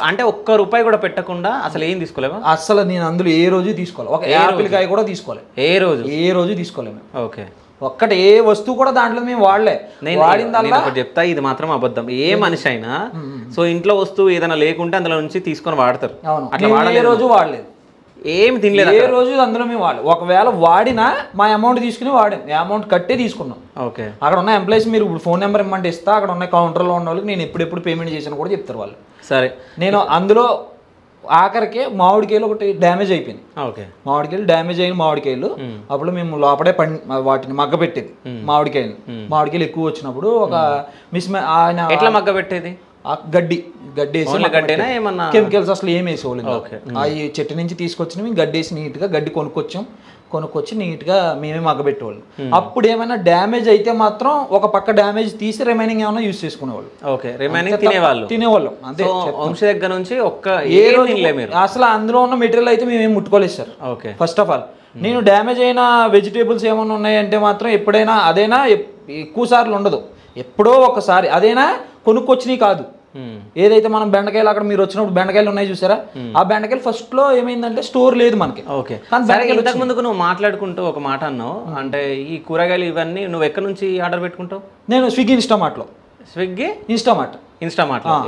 అంటే ఒక్క రూపాయి కూడా పెట్టకుండా అసలు ఏం తీసుకోలేవా? అసలు నేను అందులో ఏ రోజు తీసుకోవాలి, ఒక యాపిల్ కాయ కూడా తీసుకోవాలి. ఏ రోజు తీసుకోలేము. ఓకే. ఒక్కటి ఏ వస్తువు కూడా దాంట్లో మేము వాడిందల్లా చెప్తా, ఇది మాత్రం అబద్ధం. ఏ మనిషి అయినా సో ఇంట్లో వస్తువు ఏదైనా లేకుంటే అందులో నుంచి తీసుకొని వాడతారు. ఏ రోజు వాడలేదు, ఏమి తినలేదు. ఏ రోజు అందులో మేము ఒకవేళ వాడినా మా అమౌంట్ తీసుకుని అమౌంట్ కట్టే తీసుకున్నాం. ఓకే. అక్కడ ఉన్న ఎంప్లాయీస్ మీరు ఇప్పుడు ఫోన్ నెంబర్ ఇమ్మంటే ఇస్తా, అక్కడ ఉన్న కౌంటర్లో ఉన్న వాళ్ళకి నేను ఎప్పుడెప్పుడు పేమెంట్ చేశాను కూడా చెప్తారు వాళ్ళు. సరే, నేను అందులో ఆఖరికి మామిడికాయలు ఒకటి డ్యామేజ్ అయిపోయింది. మామిడికాయలు అప్పుడు మేము లోపడే వాటిని మగ్గ పెట్టేది. మామిడికాయలు ఎక్కువ వచ్చినప్పుడు ఒక ఆయన ఎట్లా మగ్గ పెట్టేది? గడ్డి కెమికల్స్ అసలు ఏం వేసేవాళ్ళు. అవి చెట్టు నుంచి తీసుకొచ్చినవి గడ్డేసి నీట్గా గడ్డి కొనుక్కొచ్చి నీట్గా మేమే మగ్గబెట్టేవాళ్ళు. అప్పుడు ఏమైనా డ్యామేజ్ అయితే మాత్రం ఒక పక్క డ్యామేజ్ తీసి రిమైనింగ్ ఏమైనా యూజ్ చేసుకునేవాళ్ళు. తినేవాళ్ళం అంతే. దగ్గర నుంచి ఏ రోజు అసలు అందులో ఉన్న మెటీరియల్ అయితే మేము ఏం ముట్టుకోలేదు సార్. ఫస్ట్ ఆఫ్ ఆల్ నేను డ్యామేజ్ అయిన వెజిటేబుల్స్ ఏమైనా ఉన్నాయంటే మాత్రం ఎప్పుడైనా, అదైనా ఎక్కువ సార్లు ఉండదు, ఎప్పుడో ఒకసారి, అదైనా కొనుక్కొచ్చినవి కాదు. ఏదైతే మనం బెండకాయలు, అక్కడ మీరు వచ్చినప్పుడు బెండకాయలు ఉన్నాయి చూసారా, ఆ బెండకాయలు ఫస్ట్ లో ఏమైందంటే స్టోర్ లేదు మనకి. ఇంతకు ముందుకు నువ్వు మాట్లాడుకుంటూ ఒక మాట అన్నావు, అంటే ఈ కూరగాయలు ఇవన్నీ నువ్వు ఎక్కడి నుంచి ఆర్డర్ పెట్టుకుంటావు? నేను స్విగ్గీ ఇన్స్టామార్ట్లో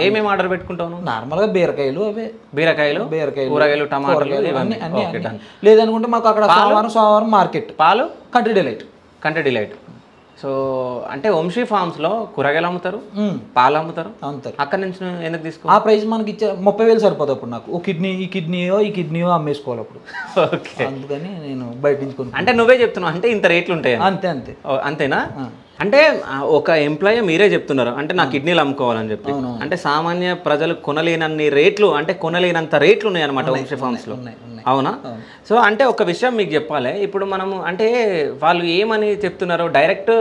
ఏమేమి ఆర్డర్ పెట్టుకుంటావు? నార్మల్ గా బీరకాయలు, కూరగాయలు, టమాటాలు అన్ని. లేదనుకుంటే మాకు అక్కడ సోమవారం మార్కెట్. పాలు కంట్రీ డిలైట్. సో అంటే వంశీ ఫార్మ్స్ లో కూరగాయలు అమ్ముతారు, పాలు అమ్ముతారు. అక్కడ నుంచి ఎందుకు తీసుకో? ఆ ప్రైస్ మనకి ఇచ్చే 30,000 సరిపోదు అప్పుడు నాకు. ఈ కిడ్నీయో అమ్మేసుకోవాలి అప్పుడు. అందుకని నేను బయట నుంచి. అంటే నువ్వే చెప్తున్నావు, అంటే ఇంత రేట్లు ఉంటాయి. అంతేనా? అంటే ఒక ఎంప్లాయీ మీరే చెప్తున్నారు అంటే నా కిడ్నీలు అమ్ముకోవాలని చెప్పి, అంటే సామాన్య ప్రజలు కొనలేనన్ని రేట్లు, అంటే కొనలేనంత రేట్లు ఉన్నాయి అనమాట వంశీ ఫార్మ్స్లో, అవునా? సో అంటే ఒక విషయం మీకు చెప్పాలి, ఇప్పుడు మనము అంటే వాళ్ళు ఏమని చెప్తున్నారు, డైరెక్ట్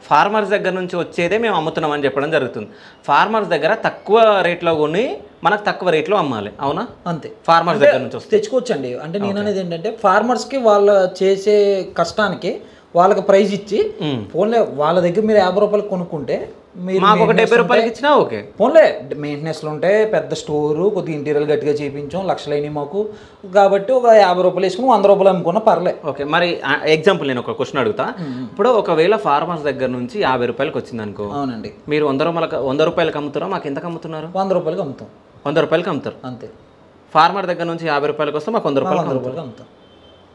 ఫార్మర్స్ దగ్గర నుంచి వచ్చేదే మేము అమ్ముతున్నామని చెప్పడం జరుగుతుంది. ఫార్మర్స్ దగ్గర తక్కువ రేట్లో కొని మనకు తక్కువ రేట్లో అమ్మాలి, అవునా? అంతే. ఫార్మర్స్ దగ్గర నుంచి వస్తే తెచ్చుకోవచ్చండి. అంటే నేను అనేది ఏంటంటే ఫార్మర్స్కి వాళ్ళు చేసే కష్టానికి వాళ్ళకి ప్రైజ్ ఇచ్చి ఫోన్లే వాళ్ళ దగ్గర మీరు 50 రూపాయలు కొనుక్కుంటే మీరు మాకు ఒక 70 రూపాయలకి ఇచ్చినా ఓకే. ఫోన్లే మెయింటెనెన్స్లు ఉంటాయి, పెద్ద స్టోరు, కొద్దిగా ఇంటీరియర్ గట్టిగా చేయించాం, లక్షలైన మాకు కాబట్టి ఒక 50 రూపాయలు వేసుకుని 100 రూపాయలు అమ్ముకున్నా పర్లే. ఓకే. మరి ఎగ్జాంపుల్ నేను ఒక క్వశ్చన్ అడుగుతా. ఇప్పుడు ఒకవేళ ఫార్మర్స్ దగ్గర నుంచి 50 రూపాయలకు వచ్చింది అనుకో, అవునండి, మీరు 100 రూపాయలకు అమ్ముతారా? మాకు ఎంతకు అమ్ముతున్నారు? 100 రూపాయలకి అమ్ముతాం. 100 రూపాయలకి అమ్ముతారు అంతే. ఫార్మర్ దగ్గర నుంచి 50 రూపాయలకు వస్తే మాకు 100 రూపాయలకి అమ్ముతాం.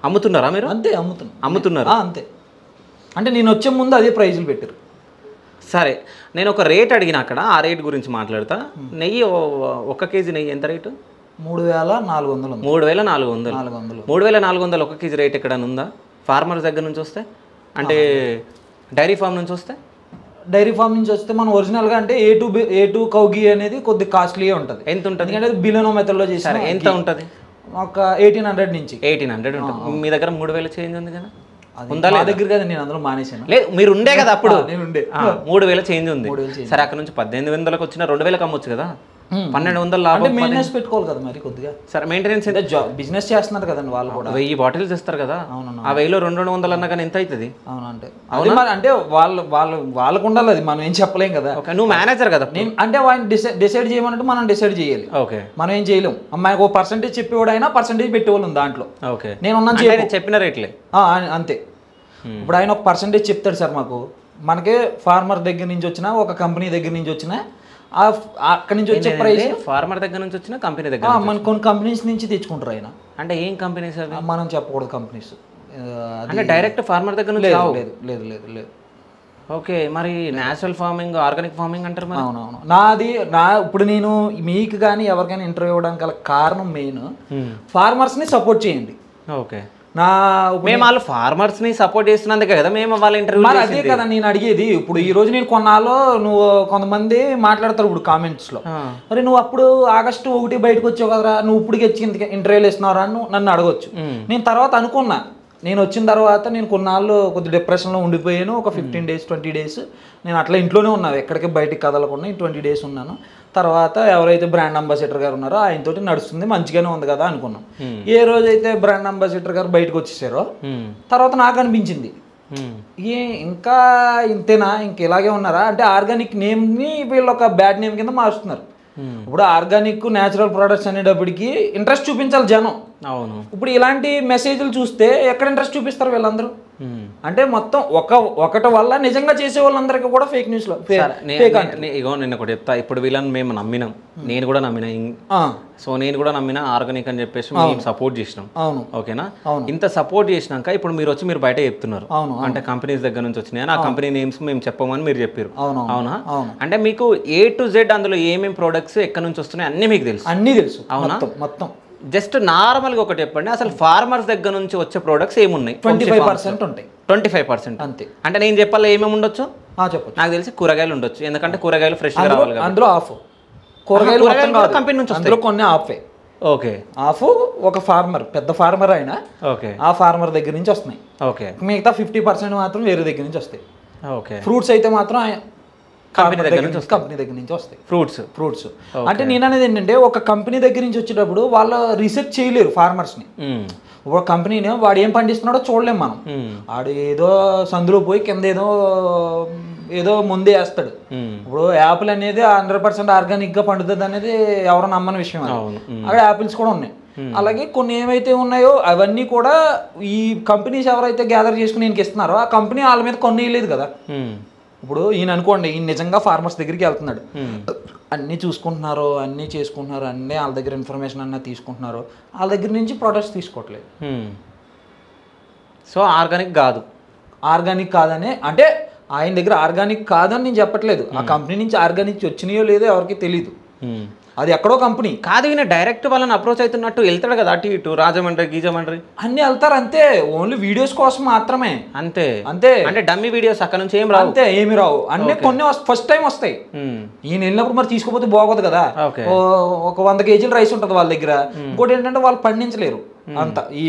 అమ్ముతున్నారా మీరు? అంతే, అమ్ముతున్నారు. అంతే. అంటే నేను వచ్చే ముందు అదే ప్రైజులు పెట్టారు. సరే, నేను ఒక రేట్ అడిగిన అక్కడ, ఆ రేట్ గురించి మాట్లాడతా. నెయ్యి 1 కేజీ నెయ్యి ఎంత రేటు? 3400. 3400. 3400 1 కేజీ రేట్ ఎక్కడైనా ఉందా ఫార్మర్స్ దగ్గర నుంచి వస్తే? అంటే డైరీ ఫామ్ నుంచి వస్తే? డైరీ ఫామ్ నుంచి వస్తే మనం ఒరిజినల్గా అంటే ఏ2 కౌ గీ అనేది కొద్దిగా కాస్ట్లీగా ఉంటుంది. ఎంత ఉంటుంది? ఎందుకంటే బిలోనో మెథడ్లో చేశారు. ఎంత ఉంటుంది? ఒక 1800 నుంచి 1800 ఉంటుంది. మీ దగ్గర 3000 చేంజ్ ఉంది కదా, ఉందా? నా దగ్గర కదా, నేను అందులో మానేశాను. లేదు, మీరు ఉండే కదా అప్పుడు. నేను ఉండే. 3000 చేంజ్ ఉంది. సరే, అక్కడ నుంచి 1800కి వచ్చిన 2000కి అమ్మొచ్చు కదా, 1200 లాభం. మెయింటెనెన్స్ పెట్టుకోవాలి కదా మరి కొద్దిగా. సరే, మెయింటెనెన్స్ ఎంత? బిజినెస్ చేస్తున్నారు కదండి వాళ్ళు కూడా. 1000 బాటిల్స్ ఇస్తారు కదా, ఆ 1000లో 200 అన్నా కానీ ఎంత అవుతుంది? అవునంటే అంటే వాళ్ళకు ఉండాలి, అది మనం ఏం చెప్పలేం కదా. నువ్వు మేనేజర్ కదా, నేను అంటే వాళ్ళు డిసైడ్ చేయమన్నట్టు మనం డిసైడ్ చేయాలి. ఓకే, మనం ఏం చేయలేం. అమ్మాయికి ఒక పర్సెంటేజ్ చెప్పేవాడు అయినా పర్సెంటేజ్ పెట్టేవాళ్ళు దాంట్లో. ఓకే, నేను చెప్పిన రేట్లే అంతే. ఇప్పుడు ఆయన ఒక పర్సెంటేజ్ చెప్తాడు సార్ మాకు. మనకి ఫార్మర్ దగ్గర నుంచి వచ్చిన, ఒక కంపెనీ దగ్గర నుంచి వచ్చిన, అక్కడి నుంచి వచ్చే ప్రైస్ ఫార్మర్ దగ్గర నుంచి వచ్చిన కంపెనీ దగ్గర, మన కొన్ని కంపెనీస్ నుంచి తెచ్చుకుంటారు ఆయన. అంటే ఏం కంపెనీస్ అవి? మనం చెప్పకూడదు కంపెనీస్. అంటే డైరెక్ట్ ఫార్మర్ దగ్గర నుంచి? లేదు. ఓకే, మరి నేచురల్ ఫార్మింగ్, ఆర్గానిక్ ఫార్మింగ్ అంటారు మరి? అవునవును. ఇప్పుడు నేను మీకు కానీ ఎవరికైనా ఇంటర్వ్యూ ఇవ్వడానికి గల కారణం మెయిన్ ఫార్మర్స్ని సపోర్ట్ చేయండి. ఓకే, మేము వాళ్ళు ఫార్మర్స్ ని సపోర్ట్ చేస్తున్నందుకే కదా మేము వాళ్ళ ఇంటర్వ్యూ. అదే కదా నేను అడిగేది. ఇప్పుడు ఈ రోజు నేను కొన్నాళ్ళు నువ్వు కొంతమంది మాట్లాడతారు ఇప్పుడు కామెంట్స్ లో, మరి నువ్వు అప్పుడు ఆగస్టు 1 బయటకు వచ్చావు కదరా, నువ్వు ఇప్పుడు ఇంటర్వ్యూలు ఇస్తున్నారా అని నన్ను అడగొచ్చు. నేను తర్వాత అనుకున్నా, నేను వచ్చిన తర్వాత నేను కొన్నాళ్ళు కొద్ది డిప్రెషన్లో ఉండిపోయాను. ఒక 15 days 20 days నేను అట్లా ఇంట్లోనే ఉన్నాను, ఎక్కడికి బయటికి కదలకుండా 20 days ఉన్నాను. తర్వాత ఎవరైతే బ్రాండ్ అంబాసిడర్ గారు ఉన్నారో ఆయనతోటి నడుస్తుంది, మంచిగానే ఉంది కదా అనుకున్నాం. ఏ రోజైతే బ్రాండ్ అంబాసిడర్ గారు బయటకు వచ్చేసారో తర్వాత నాకు అనిపించింది, ఇంకా ఇంతేనా, ఇంక ఇలాగే ఉన్నారా అంటే ఆర్గానిక్ నేమ్ని వీళ్ళు ఒక బ్యాడ్ నేమ్ కింద మారుస్తున్నారు. ఇప్పుడు ఆర్గానిక్ న్యాచురల్ ప్రొడక్ట్స్ అనేటప్పటికి ఇంట్రెస్ట్ చూపించాలి జనం. అవును, ఇప్పుడు ఇలాంటి మెసేజ్లు చూస్తే ఎక్కడ ఇంట్రెస్ట్ చూపిస్తారు వీళ్ళందరూ? అంటే మొత్తం ఒకటి వల్ల నిజంగా చేసే వాళ్ళందరికీ కూడా ఫేక్ న్యూస్లో ఇగో నిన్న ఒకటి చెప్తా. ఇప్పుడు వీళ్ళని మేము నమ్మినాం, నేను కూడా నమ్మినా. సో నేను కూడా నమ్మినా ఆర్గానిక్ అని చెప్పేసి మేము సపోర్ట్ చేసినాం. అవును, ఓకేనా? ఇంత సపోర్ట్ చేసినాక ఇప్పుడు మీరు వచ్చి మీరు బయట చెప్తున్నారు అంటే కంపెనీస్ దగ్గర నుంచి వచ్చినాయి, ఆ కంపెనీ నేమ్స్ మేము చెప్పమని మీరు చెప్పారు. అవునా? అంటే మీకు A to Z అందులో ఏమేమి ప్రొడక్ట్స్ ఎక్కడి నుంచి వస్తున్నాయి అన్నీ మీకు తెలుసు? అన్నీ తెలుసు. అవునా? మొత్తం జస్ట్ నార్మల్గా ఒకటి చెప్పండి, అసలు ఫార్మర్స్ దగ్గర నుంచి వచ్చే ప్రొడక్ట్స్ ఏమున్నాయి? 25% ఉంటాయి. 25% అంతే. అంటే నేను చెప్పాలి ఏమేమి ఉండొచ్చు? చెప్పచ్చు. నాకు తెలిసి కూరగాయలు ఉండొచ్చు, ఎందుకంటే కూరగాయలు ఫ్రెష్గా రావాలి. అందులో ఆఫ్ కూరగాయలు కంపెనీ నుంచి అందులో కొన్ని ఆఫే. ఓకే, ఆఫ్ ఒక ఫార్మర్, పెద్ద ఫార్మర్ అయినా ఓకే, ఆ ఫార్మర్ దగ్గర నుంచి వస్తున్నాయి. ఓకే, మిగతా 50% మాత్రం వేరే దగ్గర నుంచి వస్తాయి. ఓకే, ఫ్రూట్స్ అయితే మాత్రం కంపెనీ దగ్గర నుంచి వస్తాయి. ఫ్రూట్స్ అంటే నేను అనేది ఏంటంటే ఒక కంపెనీ దగ్గర నుంచి వచ్చేటప్పుడు వాళ్ళు రీసెర్చ్ చేయలేరు ఫార్మర్స్ని. ఇప్పుడు కంపెనీని వాడు ఏం పండిస్తున్నాడో చూడలేము మనం. వాడు ఏదో సందులో పోయి కింద ఏదో ముందే వేస్తాడు. ఇప్పుడు యాపిల్ అనేది 100% ఆర్గానిక్గా పండుతుంది అనేది ఎవరు నమ్మని విషయం. అక్కడ యాపిల్స్ కూడా ఉన్నాయి. అలాగే కొన్ని ఏమైతే ఉన్నాయో అవన్నీ కూడా ఈ కంపెనీస్ ఎవరైతే గ్యాదర్ చేసుకుని ఈయనకి ఇస్తున్నారో ఆ కంపెనీ వాళ్ళ మీద కొనేయలేదు కదా. ఇప్పుడు ఈయన అనుకోండి, ఈయన నిజంగా ఫార్మర్స్ దగ్గరికి వెళ్తున్నాడు, అన్నీ చూసుకుంటున్నారు, అన్నీ చేసుకుంటున్నారు, అన్నీ వాళ్ళ దగ్గర ఇన్ఫర్మేషన్ అన్నీ తీసుకుంటున్నారు, వాళ్ళ దగ్గర నుంచి ప్రొడక్ట్స్ తీసుకోవట్లేదు. సో ఆర్గానిక్ కాదనే అంటే ఆయన దగ్గర ఆర్గానిక్ కాదని నేను చెప్పట్లేదు. ఆ కంపెనీ నుంచి ఆర్గానిక్ వచ్చినాయో లేదో ఎవరికి తెలియదు. అది ఎక్కడో కంపెనీ కాదు, ఈయన డైరెక్ట్ వాళ్ళని అప్రోచ్ అవుతున్నట్టు వెళ్తాడు కదా అటు ఇటు రాజమండ్రి గీజమండ్రి అన్ని వెళ్తారు అంతే, ఓన్లీ వీడియోస్ కోసం మాత్రమే అంతే అంతే. అంటే డమ్మీ వీడియోస్ అక్కడ నుంచి ఏం రావు అంతే, ఏమి రావు. అన్ని కొన్ని ఫస్ట్ టైం వస్తాయి. ఈయన వెళ్ళినప్పుడు మరి తీసుకోపోతే బాగోదు కదా. ఒక 100 కేజీలు రైస్ ఉంటుంది వాళ్ళ దగ్గర. ఇంకోటి ఏంటంటే వాళ్ళు పండించలేరు అంత. ఈ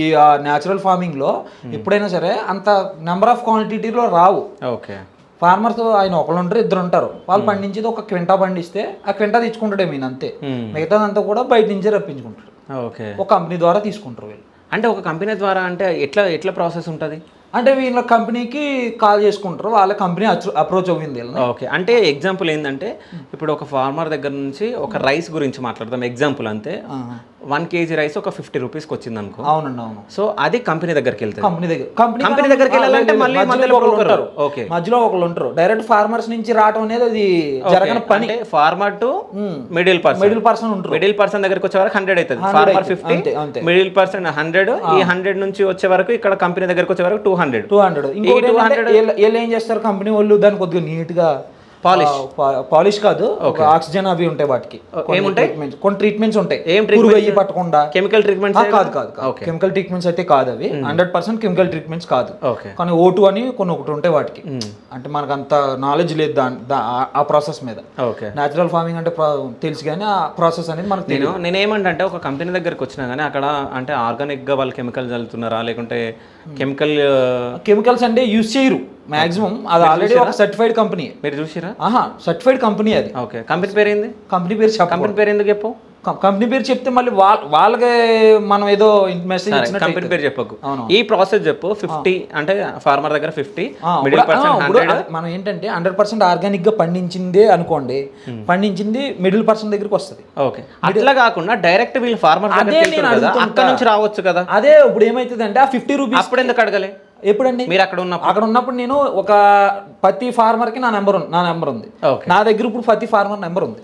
న్యాచురల్ ఫార్మింగ్ లో ఎప్పుడైనా సరే అంత నెంబర్ ఆఫ్ క్వాంటిటీలో రావు. ఓకే, ఫార్మర్స్ ఆయన ఒకళ్ళు ఉంటారు, ఇద్దరు ఉంటారు. వాళ్ళు పండించేది ఒక క్వింటా పండిస్తే ఆ క్వింటా తెచ్చుకుంటాడే మీన్ అంతే. మిగతాదంతా కూడా బయట నుంచే రప్పించుకుంటారు. ఓకే, ఒక కంపెనీ ద్వారా తీసుకుంటారు వీళ్ళు. అంటే ఒక కంపెనీ ద్వారా అంటే ఎట్లా ఎట్లా ప్రాసెస్ ఉంటుంది? అంటే వీళ్ళ కంపెనీకి కాల్ చేసుకుంటారు, వాళ్ళ కంపెనీ అప్రోచ్ అవ్వింది. ఓకే, అంటే ఎగ్జాంపుల్ ఏంటంటే ఇప్పుడు ఒక ఫార్మర్ దగ్గర నుంచి ఒక రైస్ గురించి మాట్లాడతాం ఎగ్జాంపుల్ అంతే. 1 kg రైస్ ఒక 50 రూపీస్కి వచ్చింది అనుకో. అవునండి, అవును. సో అది కంపెనీ దగ్గరికి వెళ్తాయి. కంపెనీ దగ్గరికి వెళ్ళాలంటే మళ్ళీ మధ్యలో ఉంటారు. ఓకే, మధ్యలో ఒకళ్ళు ఉంటారు. డైరెక్ట్ ఫార్మర్స్ నుంచి రావడం అనేది అది జరగని పని. ఫార్మర్ టు మిడిల్ పర్సన్ ఉంటారు. మిడిల్ పర్సన్ దగ్గరికి వచ్చే వరకు 100 అవుతుంది. Farmer 50, middle person 100. ఈ 100 నుంచి వచ్చే వరకు ఇక్కడ కంపెనీ దగ్గరికి వచ్చే వరకు 200. ఇంకోటి వీళ్ళు ఏం చేస్తారు కంపెనీ వాళ్ళు, దాన్ని కొద్దిగా నీట్ గా పాలిష్ కాదు, ఆక్సిజన్ అవి ఉంటాయి వాటికి. కొన్ని ట్రీట్మెంట్స్ ఉంటాయి. పురుగు పట్టకుండా. కెమికల్ ట్రీట్మెంట్స్ కాదు. కెమికల్ ట్రీట్మెంట్స్ అయితే కాదు అవి. 100% కెమికల్ ట్రీట్మెంట్స్ కాదు. కానీ O2 అని కొన్ని ఒకటి ఉంటాయి వాటికి. అంటే మనకు అంత నాలెడ్జ్ లేదు ఆ ప్రాసెస్ మీద. న్యాచురల్ ఫార్మింగ్ అంటే తెలుసు కానీ ఆ ప్రాసెస్ అనేది మనకు తెలియదు. నేనేమంటే ఒక కంపెనీ దగ్గరికి వచ్చినా కానీ అక్కడ అంటే ఆర్గానిక్ గా వాళ్ళు కెమికల్ చల్లుతున్నారా లేకుంటే కెమికల్స్ అంటే యూజ్ చేయరు మాక్సిమం. అది ఆల్రెడీ ఒక సర్టిఫైడ్ కంపెనీ. మీరు చూసిరా? సర్టిఫైడ్ కంపెనీ అది. ఓకే, కంపెనీ పేరు ఏంది? కంపెనీ పేరు ఎందుకు చెప్పు? కంపెనీ పేరు చెప్తే మళ్ళీ వాళ్ళకి మనం ఏదో మెసేజ్ ఇచ్చిన. కంపెనీ పేరు చెప్పకు, ఈ ప్రాసెస్ చెప్పు. 50 అంటే ఫార్మర్ దగ్గర 50, మిడిల్ పర్సన్ 100. మనం ఏంటంటే 100% ఆర్గానిక్ గా పండించిందే అనుకోండి, పండించింది మిడిల్ పర్సన్ దగ్గరికి వస్తుంది. ఓకే, అట్లా కాకుండా డైరెక్ట్ వీళ్ళు ఫార్మర్ అక్కడ నుంచి రావచ్చు కదా. అదే ఇప్పుడు ఏమైతుంది అంటే ఆ 50 రూపీస్ అప్పుడు ఎందుకు అడగలే? ఎప్పుడండి? మీరు అక్కడ ఉన్నప్పుడు నేను ఒక ప్రతి ఫార్మర్ కి నా నెంబర్ ఉంది. నా దగ్గర ఇప్పుడు ప్రతి ఫార్మర్ నెంబర్ ఉంది.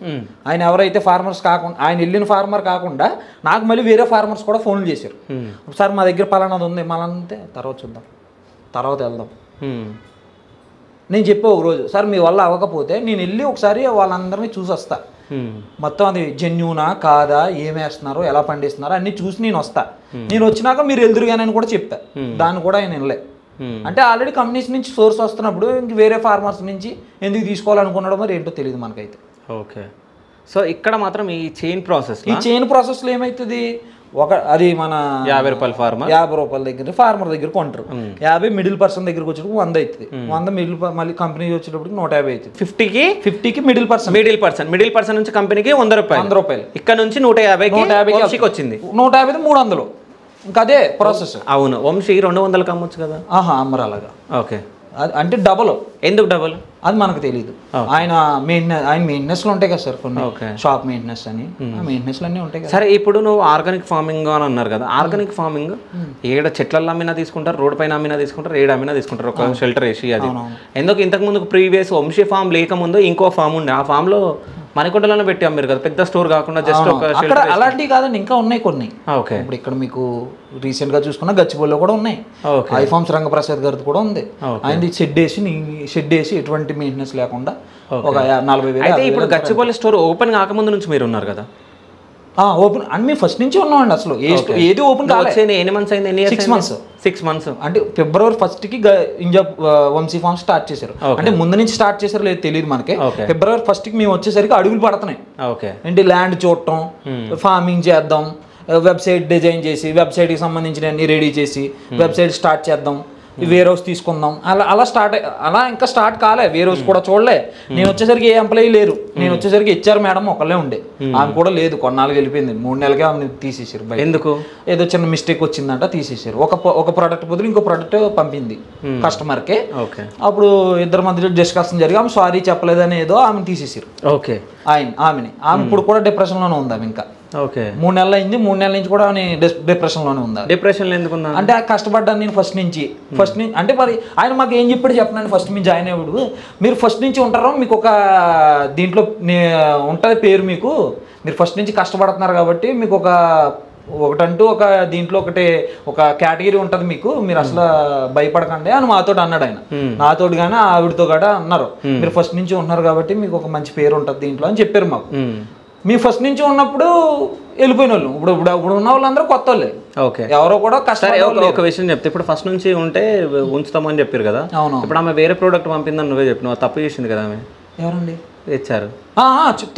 ఆయన ఎవరైతే ఫార్మర్స్ కాకుండా, ఆయన వెళ్ళిన ఫార్మర్ కాకుండా నాకు మళ్ళీ వేరే ఫార్మర్స్ కూడా ఫోన్లు చేశారు. సార్ మా దగ్గర పలానాది ఉంది, మళ్ళీ తర్వాత చూద్దాం, తర్వాత వెళ్దాం. నేను చెప్పే ఒక రోజు, సార్ మీ వల్ల అవ్వకపోతే నేను వెళ్ళి ఒకసారి వాళ్ళందరినీ చూసి వస్తా. మొత్తం అది జెన్యూనా కాదా, ఏమేస్తున్నారో ఎలా పండిస్తున్నారో అన్ని చూసి నేను వస్తా. నేను వచ్చినాక మీరు ఎదురుగానని కూడా చెప్తా. దాన్ని కూడా ఆయన వినలే. అంటే ఆల్రెడీ కంపెనీస్ నుంచి సోర్స్ వస్తున్నప్పుడు ఇంక వేరే ఫార్మర్స్ నుంచి ఎందుకు తీసుకోవాలనుకున్నాడో మరి ఏంటో తెలియదు మనకైతే. ఓకే, సో ఇక్కడ మాత్రం ఈ చైన్ ప్రాసెస్లో ఏమవుతుంది, అది మన 50 రూపాయల ఫార్మర్ 50 రూపాయల దగ్గర ఫార్మర్ దగ్గర కొంటారు. 50 మిడిల్ పర్సన్ దగ్గరకు వచ్చేటప్పుడు 100 అవుతుంది. 100 మిడిల్ మళ్ళీ కంపెనీ వచ్చేటప్పుడు 150 అవుతుంది. 50కి మిడిల్ పర్సన్ నుంచి కంపెనీకి 100 రూపాయలు. ఇక్కడ నుంచి 150 వచ్చింది. 150 300. ఇంకా అదే ప్రాసెస్. అవును, వంశీ 200కి అమ్మొచ్చు కదా. అమ్మరు అలాగా. ఓకే, అంటే డబల్. ఎందుకు డబల్ అది మనకు తెలియదు. ఆయన మెయింటెనెన్స్లు ఉంటాయి కదా సార్, కొన్ని షాప్ మెయింటెనెన్స్ అని, మెయింటెనెన్స్లు అన్నీ ఉంటాయి కదా. సరే, ఇప్పుడు నువ్వు ఆర్గానిక్ ఫార్మింగ్ అని అన్నారు కదా. ఆర్గానిక్ ఫార్మింగ్ ఏడ చెట్లలో అమ్మినా తీసుకుంటారు, రోడ్ పైన అమ్మినా తీసుకుంటారు, ఏడ అమ్మినా తీసుకుంటారు, ఒక షెల్టర్ వేసి. అది ఎందుకు ఇంతకు ముందు ప్రీవియస్ వంశీ ఫామ్ లేకముందు ఇంకో ఫామ్ ఉండే, ఆ ఫామ్ లో మణికొండలోనే పెట్టి అమ్మారు కదా, పెద్ద స్టోర్ కాకుండా జస్ట్ ఒక అక్కడ. అలాంటివి కాదండి, ఇంకా ఉన్నాయి కొన్ని. ఓకే, ఇప్పుడు ఇక్కడ మీకు రీసెంట్ గా చూసుకున్న గచ్చిబౌలిలో కూడా ఉన్నాయి. ఐఫామ్స్ రంగప్రసాద్ గారిది కూడా ఉంది. ఆయనది షెడ్ వేసి ఎటువంటి మెయింటెనెన్స్ లేకుండా ఒక 40,000. ఇప్పుడు గచ్చిబౌలి స్టోర్ ఓపెన్ కాకముందు నుంచి మీరు ఉన్నారు కదా? ఓపెన్ అని మేము ఫస్ట్ నుంచి ఉన్నామండి. అసలు ఏది ఓపెన్ కాలేదు. ఎన్ని మంత్స్ అయింది? 6 months. అంటే February 1st Vamsi form start చేశారు. అంటే ముందు నుంచి స్టార్ట్ చేశారు లేదు తెలియదు మనకి. February 1st మేము వచ్చేసరికి అడుగులు పడుతున్నాయి. అంటే ల్యాండ్ చూడటం, ఫార్మింగ్ చేద్దాం, వెబ్సైట్ డిజైన్ చేసి, వెబ్సైట్కి సంబంధించిన అన్ని రెడీ చేసి వెబ్సైట్ స్టార్ట్ చేద్దాం, వేర్ హౌస్ తీసుకుందాం, అలా ఇంకా స్టార్ట్ కాలే. వేర్ హౌస్ కూడా చూడలే. నేను వచ్చేసరికి ఏ ఎంప్లాయీ లేరు. నేను వచ్చేసరికి HR మేడం ఒకళ్ళే ఉండే, ఆమె కూడా లేదు. కొన్నాళ్ళకి వెళ్ళిపోయింది. 3 నెలలకే ఆమె తీసేసారు. ఎందుకు? ఏదో చిన్న మిస్టేక్ వచ్చిందంట, తీసేసారు. ఒక ప్రోడక్ట్ బదులు ఇంకో ప్రోడక్ట్ పంపింది కస్టమర్కి. అప్పుడు ఇద్దరి మధ్య డిస్కషన్ జరిగి ఆమె సారీ చెప్పలేదని ఏదో ఆమె తీసేసారు. ఆమె ఇప్పుడు కూడా డిప్రెషన్లోనే ఉంది. ఆమె ఇంకా 3 నెలలు అయింది. 3 నెలల నుంచి కూడా డిప్రెషన్లోనే ఉంది. డిప్రెషన్లో ఎందుకు? అంటే కష్టపడ్డాను నేను ఫస్ట్ నుంచి. అంటే మరి ఆయన మాకు ఏం చెప్పాడు చెప్పినాను, ఫస్ట్ నుంచి జాయిన్ అయ్యాడు. మీరు ఫస్ట్ నుంచి ఉంటారో మీకు ఒక దీంట్లో ఉంటుంది పేరు, మీరు ఫస్ట్ నుంచి కష్టపడుతున్నారు కాబట్టి మీకు ఒకటంటూ ఒక దీంట్లో ఒక కేటగిరీ ఉంటుంది మీకు, మీరు అసలు భయపడకండి అని మాతోటి అన్నాడు ఆయన. నాతోటి కానీ ఆవిడతో కూడా అన్నారు, మీరు ఫస్ట్ నుంచి ఉంటున్నారు కాబట్టి మీకు ఒక మంచి పేరు ఉంటుంది దీంట్లో అని చెప్పారు మాకు. మీ ఫస్ట్ నుంచి ఉన్నప్పుడు వెళ్ళిపోయిన వాళ్ళు, ఇప్పుడు ఇప్పుడు ఇప్పుడు ఉన్న వాళ్ళందరూ కొత్త వాళ్ళే. ఓకే, ఎవరో కూడా కష్టం. ఒక విషయం చెప్తే, ఇప్పుడు ఫస్ట్ నుంచి ఉంటే ఉంచుతామని చెప్పారు కదా. అవును. ఇప్పుడు ఆమె వేరే ప్రోడక్ట్ పంపిందని నువ్వే చెప్పినావు, తప్పు చేసింది కదా ఆమె. ఎవరండి ఇచ్చారు?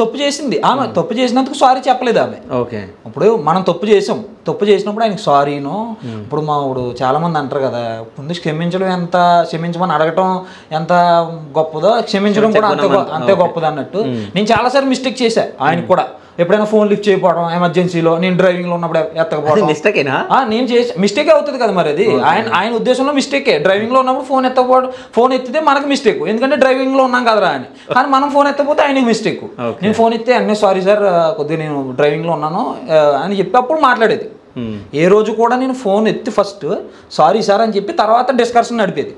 తప్పు చేసింది ఆమె. తప్పు చేసినందుకు సారీ చెప్పలేదు ఆమె. ఓకే, ఇప్పుడు మనం తప్పు చేసాం, తప్పు చేసినప్పుడు ఆయనకి సారీను. ఇప్పుడు ఇప్పుడు చాలా మంది అంటారు కదా, ముందు క్షమించడం ఎంత, క్షమించమని అడగటం ఎంత గొప్పదో, క్షమించడం కూడా అంతే గొప్పది అన్నట్టు. నేను చాలాసార్లు మిస్టేక్ చేశా. ఆయనకు కూడా ఎప్పుడైనా ఫోన్ లిఫ్ట్ చేయకపోవడం, ఎమర్జెన్సీలో నేను డ్రైవింగ్లో ఉన్నప్పుడు ఎత్తకపోవడం. మిస్టేకేనా? నేను చేసి మిస్టేక్ అవుతుంది కదా మరి. అది ఆయన ఉద్దేశంలో మిస్టేకే. డ్రైవింగ్లో ఉన్నప్పుడు ఫోన్ ఎత్తకపోవడం, ఫోన్ ఎత్తితే మనకు మిస్టేక్, ఎందుకంటే డ్రైవింగ్లో ఉన్నాం కదరా అని. కానీ మనం ఫోన్ ఎత్తకపోతే ఆయనకి మిస్టేక్. నేను ఫోన్ ఎత్తే అన్నీ సారీ సార్, కొద్దిగా నేను డ్రైవింగ్లో ఉన్నాను అని చెప్పి అప్పుడు మాట్లాడేది. ఏ రోజు కూడా నేను ఫోన్ ఎత్తి ఫస్ట్ సారీ సార్ అని చెప్పి తర్వాత డిస్కషన్ నడిపేది.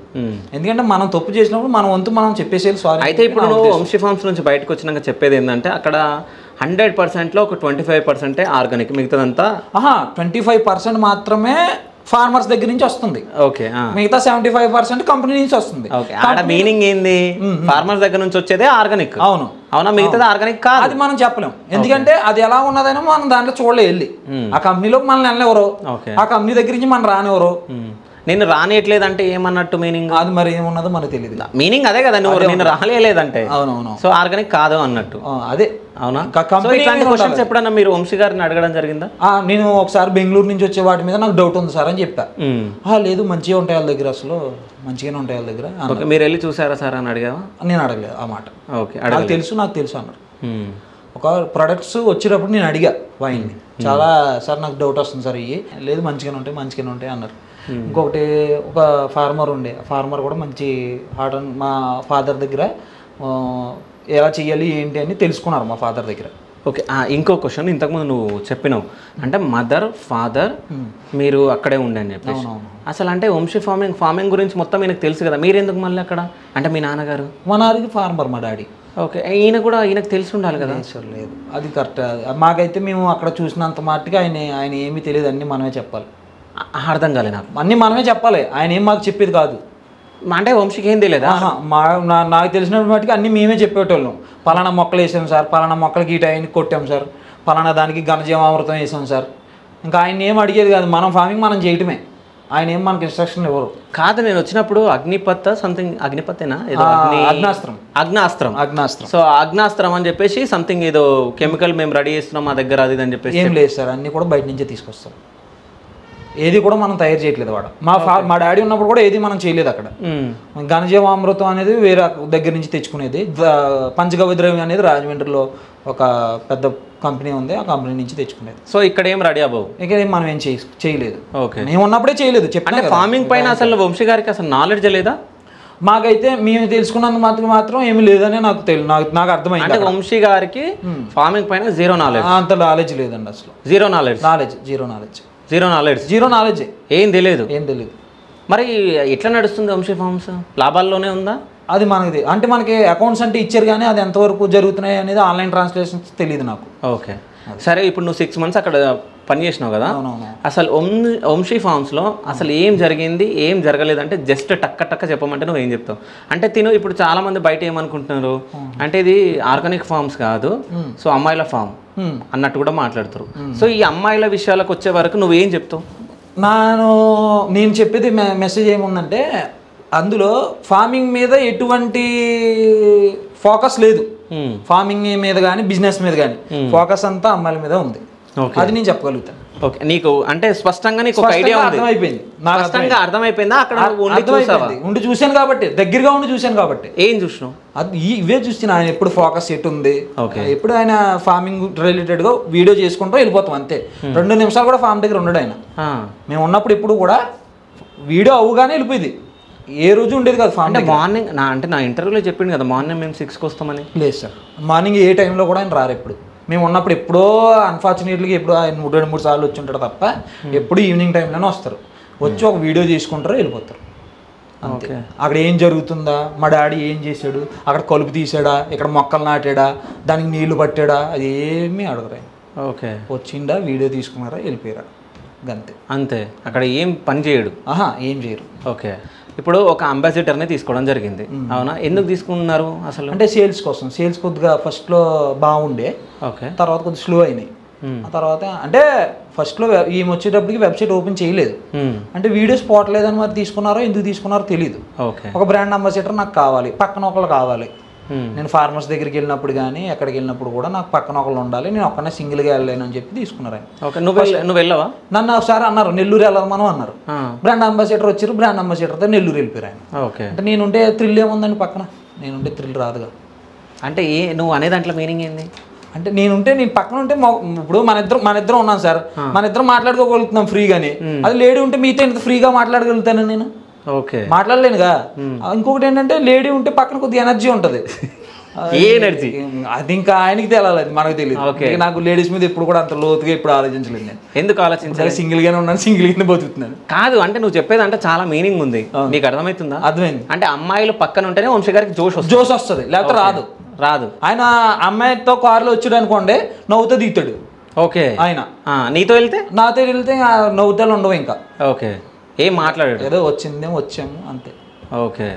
ఎందుకంటే మనం తప్పు చేసినప్పుడు మన వంతు మనం చెప్పేసేది సారీ. అయితే ఇప్పుడు వంశీ ఫార్మ్స్ నుంచి బయటకు వచ్చినాక చెప్పేది ఏంటంటే, అక్కడ 100%లో ఒక 25% ఆర్గానిక్, మిగతాదంతా 25% మాత్రమే ఫార్మర్స్ దగ్గర నుంచి వస్తుంది. ఓకే, మిగతా 75% కంపెనీ నుంచి వస్తుంది. ఆడ మీనింగ్ ఏంది? ఫార్మర్స్ దగ్గర నుంచి వచ్చేదే ఆర్గానిక్. అవును, అవునా? మిగతాది ఆర్గానిక్ కాదు, అది మనం చెప్పలేం. ఎందుకంటే అది ఎలా ఉన్నదైనా మనం దాంట్లో చూడలే. వెళ్ళి ఆ కంపెనీలోకి మనల్ని వెళ్ళెవరు, ఆ కంపెనీ దగ్గర నుంచి మనం రానివ్వరు. నేను రానియట్లేదు అంటే ఏమన్నట్టు మీనింగ్? అది మరి ఏమున్నదో మనకు తెలియదు. మీనింగ్ అదే కదా, నువ్వు నేను రాలేదంటే. అవునవును, సో ఆర్గానిక్ కాదు అన్నట్టు. అదే. అవునా? ఇట్లాంటి క్వశ్చన్స్ ఎప్పుడన్నా మీరు వంశీ గారిని అడగడం జరిగిందా? నేను ఒకసారి బెంగళూరు నుంచి వచ్చే వాటి మీద నాకు డౌట్ ఉంది సార్ అని చెప్పా. లేదు మంచిగా ఉంటాయి వాళ్ళ దగ్గర, అసలు మంచిగానే ఉంటాయి వాళ్ళ దగ్గర. మీరు వెళ్ళి చూసారా సార్ అని అడిగావా? నేను అడగలేదు ఆ మాట. ఓకే, నాకు తెలుసు అన్నారు. ఒక ప్రొడక్ట్స్ వచ్చేటప్పుడు నేను అడిగా వైన్ని, చాలా సార్ నాకు డౌట్ వస్తుంది సార్, ఇవి లేదు మంచిగానే ఉంటాయి అన్నారు. ఇంకొకటి ఒక ఫార్మర్ ఉండే, ఆ ఫార్మర్ కూడా మంచి మా ఫాదర్ దగ్గర ఎలా చెయ్యాలి ఏంటి అని తెలుసుకున్నారు మా ఫాదర్ దగ్గర. ఓకే, ఇంకో క్వశ్చన్, ఇంతకుముందు నువ్వు చెప్పినావు అంటే మదర్ ఫాదర్ మీరు అక్కడే ఉండే అని చెప్పేసి. అసలు అంటే వంశీ ఫార్మింగ్ గురించి మొత్తం ఈయనకు తెలుసు కదా, మీరెందుకు మళ్ళీ అక్కడ? అంటే మీ నాన్నగారు? మా నాన్నకి ఫార్మర్, మా డాడీ. ఓకే, ఈయనకు తెలిసి ఉండాలి కదా. సార్ లేదు, అది కరెక్ట్. మాకైతే మేము అక్కడ చూసినంత మట్టుగా ఆయన ఏమీ తెలియదు, అన్నీ మనమే చెప్పాలి. అర్థం కాలే నాకు. అన్నీ మనమే చెప్పాలి, ఆయన ఏం మాకు చెప్పేది కాదు. అంటే వంశీకి ఏం తెలియదా? నాకు తెలిసినప్పుడు మట్టుకు అన్నీ మేమే చెప్పేటోళ్ళం. పలానా మొక్కలు వేసాం సార్, పలానా మొక్కలకి ఈ టైంకి కొట్టాం సార్, పలానా దానికి ఘనజీవామృతం వేసాం సార్. ఇంకా ఆయన ఏం అడిగేది కాదు, మనం ఫార్మింగ్ మనం చేయటమే. ఆయన ఏం మనకి ఇన్స్ట్రక్షన్ ఇవ్వరు. కాదు, నేను వచ్చినప్పుడు అగ్నిపత్తేనా ఏదో అగ్నాస్త్రం. సో అగ్నాస్త్రం అని చెప్పేసి సంథింగ్ ఏదో కెమికల్ మేము రెడీ చేస్తున్నాం మా దగ్గర, అది అని చెప్పేసి. ఏం లేదు సార్, అన్నీ కూడా బయట నుంచే తీసుకొస్తాం. ఏది కూడా మనం తయారు చేయట్లేదు. వాడు మా డాడీ ఉన్నప్పుడు కూడా ఏది మనం చేయలేదు అక్కడ. ఘనజీవామృతం అనేది వేరే దగ్గర నుంచి తెచ్చుకునేది. పంచగవ్య అనేది రాజమండ్రిలో ఒక పెద్ద కంపెనీ ఉంది, ఆ కంపెనీ నుంచి తెచ్చుకునేది. సో ఇక్కడ ఏం రెడీ అవ్వవు, ఇక్కడ మనం ఏం చేయలేదు. ఓకే, మేము ఉన్నప్పుడే చేయలేదు. చెప్పండి, ఫార్మింగ్ పైన అసలు వంశీ గారికి అసలు నాలెడ్జ్ లేదా? మాకైతే మేము తెలుసుకున్నంత మాత్రం ఏమి లేదని నాకు అర్థమైంది. అంటే వంశీ గారికి ఫార్మింగ్ పైన జీరో నాలెడ్జ్? అంత నాలెడ్జ్ లేదండి అసలు. Zero knowledge. ఏం తెలియదు. మరి ఎట్లా నడుస్తుంది వంశీ ఫార్మ్స్? లాభాల్లోనే ఉందా? అది మనకి అంటే మనకి అకౌంట్స్ అంటే ఇచ్చారు, కానీ అది ఎంతవరకు జరుగుతున్నాయి అనేది ఆన్లైన్ ట్రాన్స్లేషన్స్ తెలియదు నాకు. ఓకే, సరే. ఇప్పుడు నువ్వు 6 months అక్కడ పని చేసినావు కదా, అసలు వంశీ ఫార్మ్స్లో అసలు ఏం జరిగింది ఏం జరగలేదంటే జస్ట్ టక్క చెప్పమంటే నువ్వు ఏం చెప్తావు? అంటే ఇప్పుడు చాలా మంది బయట ఏమనుకుంటున్నారు అంటే ఇది ఆర్గానిక్ ఫార్మ్స్ కాదు, సో అమ్మాయిల ఫార్మ్ అన్నట్టు కూడా మాట్లాడుతారు. సో ఈ అమ్మాయిల విషయాలకు వచ్చే వరకు నువ్వేం చెప్తావు? నేను చెప్పేది మెసేజ్ ఏముందంటే, అందులో ఫార్మింగ్ మీద ఎటువంటి ఫోకస్ లేదు. ఫార్మింగ్ మీద కానీ బిజినెస్ మీద కానీ ఫోకస్ అంతా అమ్మాయిల మీద ఉంది. అది నేను చెప్పగలుగుతాను. ఓకే, నీకు అంటే స్పష్టంగా నీకు ఒక ఐడియా అర్థమైపోయింది. అర్థమైపోయిందా? అక్కడ ఉండి చూశాను కాబట్టి, దగ్గరగా ఉండి చూశాను కాబట్టి. ఏం చూసినావు? అది ఇవే చూసిన ఆయన ఎప్పుడు ఫోకస్ ఎటు ఉంది, ఎప్పుడు ఆయన ఫార్మింగ్ రిలేటెడ్ గా వీడియో చేసుకుంటూ వెళ్ళిపోతాం అంతే. 2 నిమిషాలు కూడా ఫార్మ్ దగ్గర ఉండడు ఆయన. మేము ఉన్నప్పుడు ఎప్పుడు కూడా వీడియో అవ్వగానే వెళ్ళిపోయింది, ఏ రోజు ఉండేది కాదు ఫార్మ్. అంటే మార్నింగ్ నా ఇంటర్వ్యూలో చెప్పింది కదా, మార్నింగ్ మేము 6కి వస్తామని. లేదు సార్, మార్నింగ్ ఏ టైంలో కూడా ఆయన రారు. ఎప్పుడు మేము ఉన్నప్పుడు ఎప్పుడో అన్ఫార్చునేట్లీగా ఎప్పుడో ఆయన 2-3 సార్లు వచ్చి ఉంటాడు తప్ప, ఎప్పుడు ఈవినింగ్ టైంలోనే వస్తారు. వచ్చి ఒక వీడియో చేసుకుంటారు, వెళ్ళిపోతారు అంతే. అక్కడ ఏం జరుగుతుందా, మా డాడీ ఏం చేశాడు, అక్కడ కలుపు తీసాడా, ఇక్కడ మొక్కలు నాటాడా, దానికి నీళ్లు పట్టాడా, అది ఏమీ అడగరు. ఓకే, వచ్చిండా, వీడియో తీసుకున్నారా, వెళ్ళిపోయారా, అంతే. అక్కడ ఏం పని చేయడు, ఏం చేయరు. ఓకే, ఇప్పుడు ఒక అంబాసిడర్ని తీసుకోవడం జరిగింది అవునా, ఎందుకు తీసుకున్నారు అసలు? అంటే సేల్స్ కోసం. సేల్స్ కొద్దిగా ఫస్ట్లో బాగుండే, ఓకే, తర్వాత కొద్దిగా స్లో అయినాయి. ఆ తర్వాత అంటే ఫస్ట్లో ఈమె వచ్చేటప్పటికి వెబ్సైట్ ఓపెన్ చేయలేదు, అంటే వీడియోస్ పోవట్లేదని మరి తీసుకున్నారో ఎందుకు తీసుకున్నారో తెలియదు. ఓకే, ఒక బ్రాండ్ అంబాసిడర్ నాకు కావాలి, పక్కన ఒకళ్ళు కావాలి. నేను ఫార్మర్స్ దగ్గరికి వెళ్ళినప్పుడు కానీ ఎక్కడికి వెళ్ళినప్పుడు కూడా నాకు పక్కన ఒకళ్ళు ఉండాలి, నేను ఒక్కనే సింగిల్గా వెళ్ళలేను అని చెప్పి తీసుకున్నారు ఆయన. ఓకే, నువ్వు వెళ్ళవా? నన్ను ఒకసారి అన్నారు నెల్లూరు వెళ్ళాలి మనం అన్నారు. బ్రాండ్ అంబాసిడర్ వచ్చారు, బ్రాండ్ అంబాసిడర్తో నెల్లూరు వెళ్ళిపోయారు ఆయన. ఓకే, అంటే నేనుంటే థ్రిల్ ఏముందండి పక్కన, నేనుంటే థ్రిల్ రాదుగా. అంటే నువ్వు అనే దాంట్లో మీనింగ్ ఏంది? అంటే నేను పక్కన ఉంటే ఇప్పుడు మన ఇద్దరం ఉన్నాం సార్, మన ఇద్దరం మాట్లాడుకోగలుగుతున్నాం ఫ్రీగానే. అది లేడీ ఉంటే మీతో ఇంత ఫ్రీగా మాట్లాడగలుగుతాను నేను? ఓకే, మాట్లాడలేనుగా. ఇంకొకటి ఏంటంటే లేడీ ఉంటే పక్కన కొద్దిగా ఎనర్జీ ఉంటుంది. ఏ ఎనర్జీ? అది ఇంకా ఆయనకి తెలియాలి, అది మనకు తెలియదు. నాకు లేడీస్ మీద ఎప్పుడు కూడా అంత లోతుగా ఇప్పుడు ఆలోచించలేదు నేను. ఎందుకు ఆలోచించాలి? సింగిల్గానే ఉన్నాను, సింగిల్గానే బతుకుతున్నాను. కాదు, అంటే నువ్వు చెప్పేది అంటే చాలా మీనింగ్ ఉంది, నీకు అర్థమవుతుందా? అర్థమైంది. అంటే అమ్మాయిలు పక్కన ఉంటేనే వంశీ గారికి జోష్ వస్తుంది, లేకపోతే రాదు. ఆయన అమ్మాయితో కారులో వచ్చాడు అనుకోండి, నవ్వుతో దిగుతాడు. ఓకే, ఆయన నీతో వెళ్తే నవ్వుతాలు ఉండవు ఇంకా. ఓకే, ఏం మాట్లాడాడు? ఏదో వచ్చాము అంతే. ఓకే,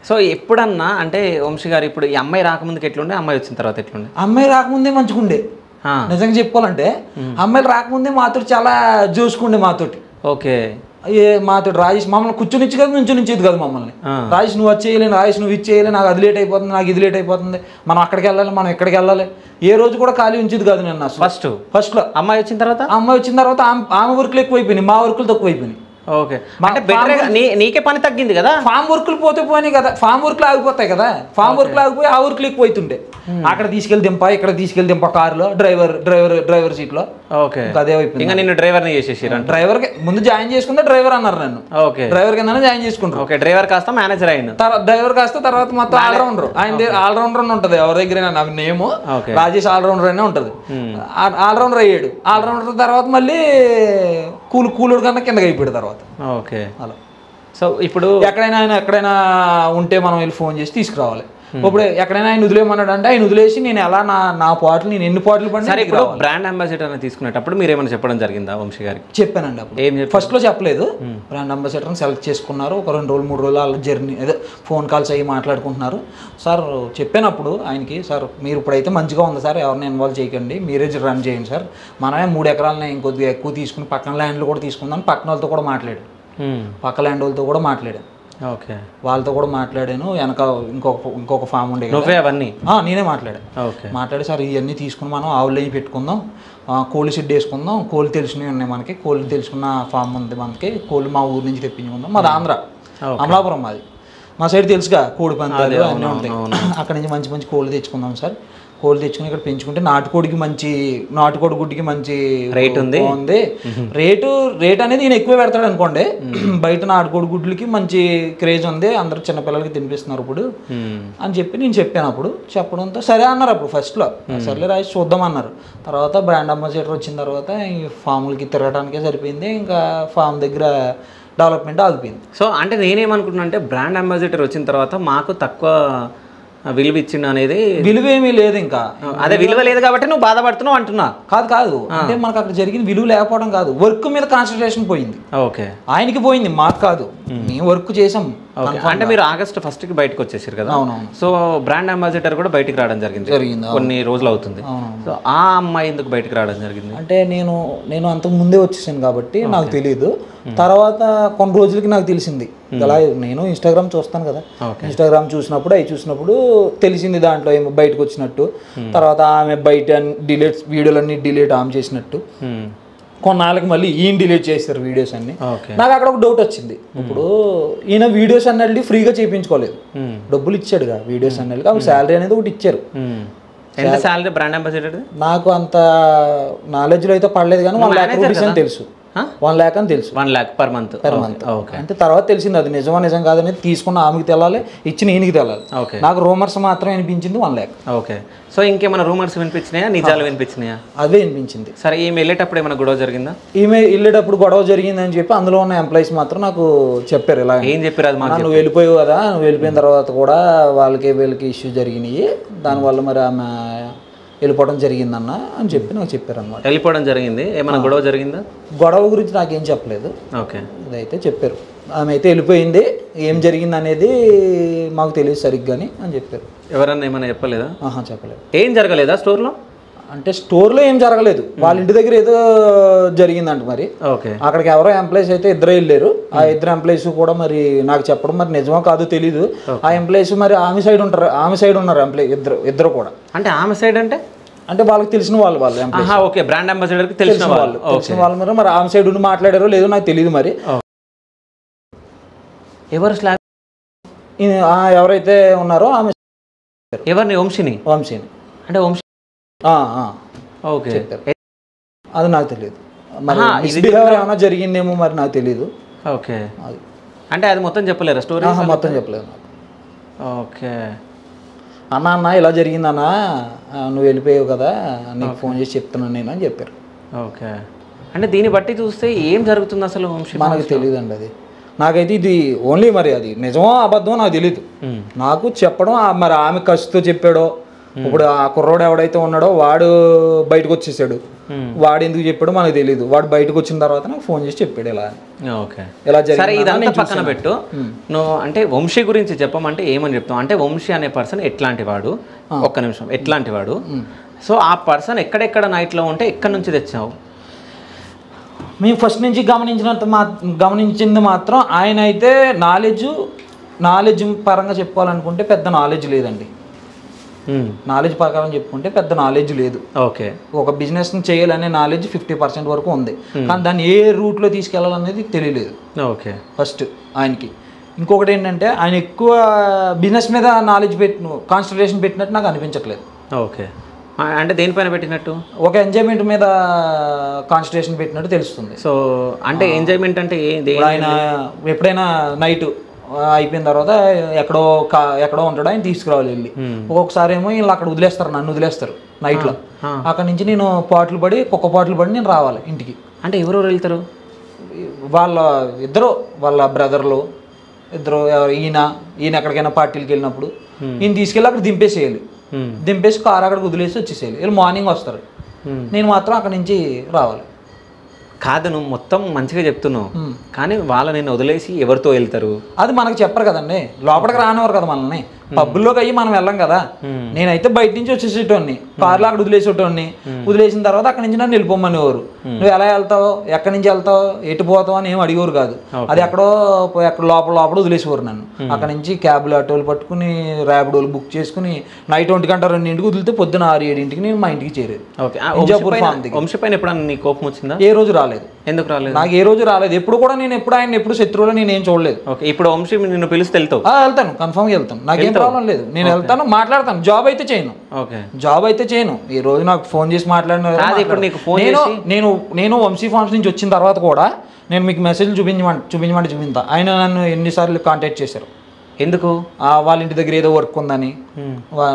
సో ఎప్పుడన్నా అంటే వంశీ గారు ఇప్పుడు ఈ అమ్మాయి రాకముందుకు ఎట్లుండే, అమ్మాయి వచ్చిన తర్వాత ఎట్లుండే? అమ్మాయి రాకముందే మంచిగుండే, నిజంగా చెప్పుకోవాలంటే. అమ్మాయిలు రాకముందే మాతోటి చాలా జోసుకుండే మాతోటి. ఓకే, మాతోటి రాజేష్ మమ్మల్ని కూర్చొనిచ్చి కాదు, నుంచొనిచ్చేది కాదు మమ్మల్ని. రాజేష్ నువ్వు అది చేయలేను, రాజేష్ నువ్వు ఇది చేయలే, నాకు అది లేట్ అయిపోతుంది, నాకు ఇది లేట్ అయిపోతుంది, మనం అక్కడికి వెళ్ళాలి, మనం ఇక్కడికి వెళ్ళాలి. ఏ రోజు కూడా ఖాళీ ఉంచేది కాదు నేను అసలు. ఫస్ట్లో అమ్మాయి వచ్చిన తర్వాత ఆమె వర్కులు ఎక్కువైపోయినాయి, మా వర్కులు తక్కువైపోయినాయి. ఓకే, అంటే నీకే పని తగ్గింది కదా. ఫామ్ వర్కులు పోయినాయి కదా, ఫామ్ వర్క్లు ఆగిపోతాయి కదా. ఫామ్ వర్క్లు ఆగిపోయి ఆ వర్క్లు ఎక్కువ అవుతుండే. అక్కడ తీసుకెళ్ళి దింప, ఇక్కడ తీసుకెళ్ళి దింప, కారులో డ్రైవర్ సీట్లో. ఓకే, అదే ఇంకా నిన్ను డ్రైవర్ని చేసేసారు. డ్రైవర్ ముందు జాయిన్ చేసుకుంటే డ్రైవర్ అన్నారు నన్ను. ఓకే, డ్రైవర్ కింద జాయిన్ చేసుకుంటారు. ఓకే, డ్రైవర్ కాస్త మేనేజర్ అయిన డ్రైవర్ కాస్త తర్వాత మొత్తం ఆల్రౌండర్. ఆయన ఆల్రౌండర్ అని ఉంటుంది ఎవరి దగ్గర, నాకు నేమ్ రాజేష్ ఆల్రౌండర్ అనే ఉంటుంది. ఆల్రౌండర్ అయ్యాడు. ఆల్రౌండర్ తర్వాత మళ్ళీ కూలుడు కన్నా కిందకి అయిపోయాడు తర్వాత. ఓకే, అలా. సో ఇప్పుడు ఎక్కడైనా ఉంటే మనం వెళ్ళి ఫోన్ చేసి తీసుకురావాలి. ఇప్పుడు ఎక్కడైనా ఆయన వదిలేమన్నాడు అంటే ఆయన వదిలేసి నేను ఎలా నా పాటలు నేను ఎన్ని పాటలు పడి. ఇప్పుడు బ్రాండ్ అంబాసిడర్ తీసుకునేటప్పుడు మీరు ఏమైనా చెప్పడం జరిగిందా వంశీ గారికి? చెప్పానండి. అప్పుడు ఫస్ట్లో చెప్పలేదు. బ్రాండ్ అంబాసిడర్ని సెలెక్ట్ చేసుకున్నారు. ఒక 2 రోజులు 3 రోజులు వాళ్ళ జర్నీ ఏదో ఫోన్ కాల్స్ అయ్యి మాట్లాడుకుంటున్నారు. సార్ చెప్పానప్పుడు ఆయనకి, సార్ మీరు ఇప్పుడైతే మంచిగా ఉంది సార్, ఎవరిని ఇన్వాల్వ్ చేయకండి, మీరే రన్ చేయండి సార్, మనమే 3 ఎకరాలని ఇంకొద్దిగా ఎక్కువ తీసుకుని పక్కన ల్యాండ్లు కూడా తీసుకుందాం. పక్కన వాళ్ళతో కూడా మాట్లాడాడు, పక్క ల్యాండ్ వాళ్ళతో కూడా మాట్లాడాను. ఓకే, వాళ్ళతో కూడా మాట్లాడాను. వెనక ఇంకొక ఫామ్ ఉండే, అవన్నీ నేనే మాట్లాడి సార్ ఇవన్నీ తీసుకుని మనం ఆవులు పెట్టుకుందాం, కోళ్ళు షెడ్ వేసుకుందాం, కోళ్ళు తెలిసినవి ఉన్నాయి మనకి, కోళ్ళు తెలుసుకున్న ఫామ్ ఉంది మనకి, కోళ్ళు మా ఊరు నుంచి తెప్పించుకుందాం. మాది ఆంధ్ర, అమలాపురం మాది, మా సైడ్ తెలుసుగా కోడి పందాలు అన్నీ ఉంటాయి. అక్కడ నుంచి మంచి మంచి కోళ్ళు తెచ్చుకుందాం సార్. కోళ్ళు తెచ్చుకుని ఇక్కడ పెంచుకుంటే నాటుకోడి గుడ్డికి మంచి రేట్ ఉంది. రేట్ అనేది ఈయన ఎక్కువ పెడతాడు అనుకోండి. బయట నాటుకోడి గుడ్లకి మంచి క్రేజ్ ఉంది, అందరూ చిన్నపిల్లలకి తినిపిస్తున్నారు ఇప్పుడు అని చెప్పి నేను చెప్పాను. అప్పుడు చెప్పడంతో సరే అన్నారు. అప్పుడు ఫస్ట్లో సర్లే రాసి చూద్దాం అన్నారు. తర్వాత బ్రాండ్ అంబాసిడర్ వచ్చిన తర్వాత ఈ ఫాములకి తిరగడానికే సరిపోయింది. ఇంకా ఫామ్ దగ్గర డెవలప్మెంట్ ఆగిపోయింది. సో అంటే నేనేమనుకుంటున్నా అంటే బ్రాండ్ అంబాసిడర్ వచ్చిన తర్వాత మాకు తక్కువ విలువ ఇచ్చిండు అనేది విలువ ఏమీ లేదు. ఇంకా అదే విలువ లేదు కాబట్టి నువ్వు బాధపడుతున్నావు అంటున్నా. కాదు అంటే మనకు అక్కడ జరిగింది విలువ లేకపోవడం కాదు, వర్క్ మీద కాన్సన్ట్రేషన్ పోయింది. ఓకే, ఆయనకి పోయింది, మాకు కాదు. మేము వర్క్ చేసాం. అంటే మీరు August 1st బయటకు వచ్చేసారు కదా. అవునవును. సో బ్రాండ్ అంబాసిడర్ కూడా బయటికి రావడం జరిగింది కొన్ని రోజులు అవుతుంది. సో ఆ అమ్మాయి ఎందుకు బయటకు రావడం జరిగింది అంటే నేను అంతకు ముందే వచ్చేసాను కాబట్టి నాకు తెలియదు. తర్వాత కొన్ని రోజులకి నాకు తెలిసింది. అలా నేను ఇన్స్టాగ్రామ్ చూస్తాను కదా, ఇన్స్టాగ్రామ్ చూసినప్పుడు తెలిసింది దాంట్లో ఏమో బయటకు వచ్చినట్టు. తర్వాత ఆమె బయట వీడియోలన్నీ డిలీట్ ఆమె చేసినట్టు. కొన్నాళ్ళకి మళ్ళీ ఈయన డిలీట్ చేస్తారు వీడియోస్ అన్ని. నాకు అక్కడ ఒక డౌట్ వచ్చింది. ఇప్పుడు ఈయన వీడియోస్ అన్నది ఫ్రీగా చేయించుకోలేదు, డబ్బులు ఇచ్చాడుగా వీడియోస్ అన్నది, కాబట్టి శాలరీ అనేది ఒకటి ఇచ్చారు. ఎంత శాలరీ బ్రాండ్ అంబాసిడర్? నాకు అంత నాలెడ్జ్లో అయితే పడలేదు కానీ 1 lakh rupees అని తెలుసు. 1 lakh అని తెలుసు. 1 lakh per month. అంటే తర్వాత తెలిసింది అది నిజం కాదనేది. తీసుకున్న ఆమెకి తెలాలి, ఇచ్చిన ఈయనకి తెలాలి. నాకు రూమర్స్ మాత్రం వినిపించింది 1 lakh. ఓకే, సో ఇంకేమైనా రూమర్స్ వినిపించినాయా, నిజాలు వినిపించినాయా? అదే వినిపించింది. సరే, ఈమె వెళ్ళేటప్పుడు ఏమైనా గొడవ జరిగిందా? ఈమె వెళ్ళేటప్పుడు గొడవ జరిగిందని చెప్పి అందులో ఉన్న ఎంప్లాయీస్ మాత్రం నాకు చెప్పారు. ఇలా ఏం చెప్పారు? అది నువ్వు వెళ్ళిపోయావు కదా, నువ్వు వెళ్ళిపోయిన తర్వాత కూడా వీళ్ళకి ఇష్యూ జరిగినాయి, దానివల్ల మరి ఆమె వెళ్ళిపోవడం జరిగిందన్న అని చెప్పి నాకు చెప్పారు అనమాట. వెళ్ళిపోవడం జరిగింది. ఏమైనా గొడవ జరిగిందా? గొడవ గురించి నాకేం చెప్పలేదు. ఓకే, ఇదైతే చెప్పారు. ఆమె అయితే వెళ్ళిపోయింది, ఏం జరిగింది అనేది మాకు తెలియదు సరిగ్గాని అని చెప్పారు. ఎవరన్నా ఏమైనా చెప్పలేదా? చెప్పలేదు. ఏం జరగలేదా స్టోర్లో? అంటే స్టోర్లో ఏం జరగలేదు, వాళ్ళ ఇంటి దగ్గర ఏదో జరిగిందంట. మరి ఓకే, అక్కడికి ఎవరో ఎంప్లాయీస్ అయితే ఇద్దరు వెళ్ళారు. ఆ ఇద్దరు ఎంప్లాయీస్ కూడా మరి నాకు చెప్పడం మరి నిజమో కాదో తెలీదు. ఆ ఎంప్లాయీస్ మరి ఆమె సైడ్ ఉన్నారు ఎంప్లాయీ ఇద్దరు కూడా. అంటే ఆమె సైడ్ అంటే వాళ్ళకి తెలిసిన వాళ్ళు ఎంప్లాయీస్. ఓకే, బ్రాండ్ అంబాసిడర్కి తెలిసిన వాళ్ళు మరి ఆమె సైడ్ ఉండి మాట్లాడారో లేదో నాకు తెలియదు. మరి ఎవరు స్లాబ్ ఎవరైతే ఉన్నారో ఆమె ఎవరిని? వంశీని అంటే వంశీ. ఓకే, అది నాకు తెలియదు. మిస్బిహేవియర్ ఏమైనా జరిగిందేమో మరి నాకు తెలియదు. ఓకే, అంటే అది మొత్తం చెప్పలేరా స్టోరీ? మొత్తం చెప్పలేదు నాకు. ఓకే, అన్న ఇలా జరిగిందన్నా, నువ్వు వెళ్ళిపోయావు కదా, నీకు ఫోన్ చేసి చెప్తున్నాను నేను అని చెప్పారు. ఓకే, అంటే దీన్ని బట్టి చూస్తే ఏం జరుగుతుంది అసలు వంశీ? మనకు తెలియదు అండి అది. నాకైతే ఇది ఓన్లీ మరి అది నిజమో అబద్ధమో నాకు తెలియదు. నాకు చెప్పడం మరి ఆమె కసితో చెప్పాడో, ఇప్పుడు ఆ కుర్రోడు ఎవడైతే ఉన్నాడో వాడు బయటకు వచ్చేసాడు, వాడు ఎందుకు చెప్పాడో మనకు తెలియదు. వాడు బయటకు వచ్చిన తర్వాత నాకు ఫోన్ చేసి చెప్పాడు ఇలా. ఓకే, ఇలా సరే, ఇదంతా పక్కన పెట్టు. నువ్వు అంటే వంశీ గురించి చెప్పమంటే ఏమని చెప్తావు? అంటే వంశీ అనే పర్సన్ ఎట్లాంటి వాడు? ఒక్క నిమిషం, ఎట్లాంటి వాడు? సో ఆ పర్సన్ ఎక్కడెక్కడ నైట్లో ఉంటే ఎక్కడి నుంచి తెచ్చావు? మేము ఫస్ట్ నుంచి గమనించింది మాత్రం ఆయన అయితే నాలెడ్జ్ పరంగా చెప్పుకోవాలనుకుంటే పెద్ద నాలెడ్జ్ లేదండి. నాలెడ్జ్ ప్రకారం చెప్పుకుంటే పెద్ద నాలెడ్జ్ లేదు. ఓకే, ఒక బిజినెస్ని చేయాలనే నాలెడ్జ్ 50% వరకు ఉంది, కానీ దాన్ని ఏ రూట్లో తీసుకెళ్లాలనేది తెలియలేదు. ఓకే, ఫస్ట్ ఆయనకి. ఇంకొకటి ఏంటంటే ఆయన ఎక్కువ బిజినెస్ మీద నాలెడ్జ్ కాన్సన్ట్రేషన్ పెట్టినట్టు నాకు అనిపించట్లేదు. ఓకే, అంటే దేనిపైన పెట్టినట్టు? ఒక ఎంజాయ్మెంట్ మీద కాన్సన్ట్రేషన్ పెట్టినట్టు తెలుస్తుంది. సో అంటే ఎంజాయ్మెంట్ అంటే ఆయన ఎప్పుడైనా నైట్ అయిపోయిన తర్వాత ఎక్కడో ఉంటాడు, ఆయన తీసుకురావాలి వెళ్ళి. ఒక్కొక్కసారి ఏమో వీళ్ళు అక్కడ నన్ను వదిలేస్తారు నైట్లో. అక్కడ నుంచి నేను కుక్క పాటలు పడి నేను రావాలి ఇంటికి. అంటే ఎవరెవరు వెళ్తారు? వాళ్ళ బ్రదర్లు ఇద్దరు. ఈయన ఎక్కడికైనా పార్టీలకు వెళ్ళినప్పుడు ఈయన తీసుకెళ్ళి అక్కడ దింపేసి కారు అక్కడికి వదిలేసి వచ్చేసేయాలి. వీళ్ళు మార్నింగ్ వస్తారు, నేను మాత్రం అక్కడ నుంచి రావాలి. కాదు, నువ్వు మొత్తం మంచిగా చెప్తున్నావు, కానీ వాళ్ళ నేను వదిలేసి ఎవరితో వెళ్తారు అది మనకు చెప్పరు కదండి. లోపలికి రానివారు కదా మనల్ని. పబ్బుల్లోకి అయ్యి మనం వెళ్ళాం కదా. నేనైతే బయట నుంచి వచ్చేసేటోని, కార్లో అక్కడ వదిలేసిన తర్వాత అక్కడి నుంచి నన్ను వెళ్ళిపోమనేవారు. నువ్వు ఎలా వెళ్తావు, ఎక్కడి నుంచి వెళ్తావు, ఎటు పోతావు అని ఏం అడిగేవారు కాదు. అది ఎక్కడ లోపల వదిలేసేవారు నన్ను. అక్కడ నుంచి క్యాబ్లు ఆటోలు పట్టుకుని ర్యాపిడోలు బుక్ చేసుకుని నైట్ 1 గంట 2 వదిలితే పొద్దున 6-7 నేను మా ఇంటికి చేరేది. వంశీ పైన ఎప్పుడన్నా నీ కోపం వచ్చిందా? ఏ రోజు రాలేదు. ఎందుకు రాలేదు? నాకు ఏ రోజు రాలేదు. ఎప్పుడు కూడా నేను ఆయన శత్రువులో నేను ఏం చూడలేదు. ఓకే, ఇప్పుడు వంశీ నిన్ను పిలిస్తే వెళ్తావు? వెళ్తాను, కన్ఫర్మ్గా వెళ్తాను. నాకేం ప్రాబ్లం లేదు. నేను వెళ్తాను, మాట్లాడతాను. జాబ్ అయితే చేయను. ఈ రోజు నాకు ఫోన్ చేసి మాట్లాడిన నేను వంశీ ఫార్మ్స్ నుంచి వచ్చిన తర్వాత కూడా నేను మీకు మెసేజ్లు చూపించమంటే ఆయన నన్ను ఎన్నిసార్లు కాంటాక్ట్ చేశారు. ఎందుకు? వాళ్ళ ఇంటి దగ్గర ఏదో వర్క్ ఉందని,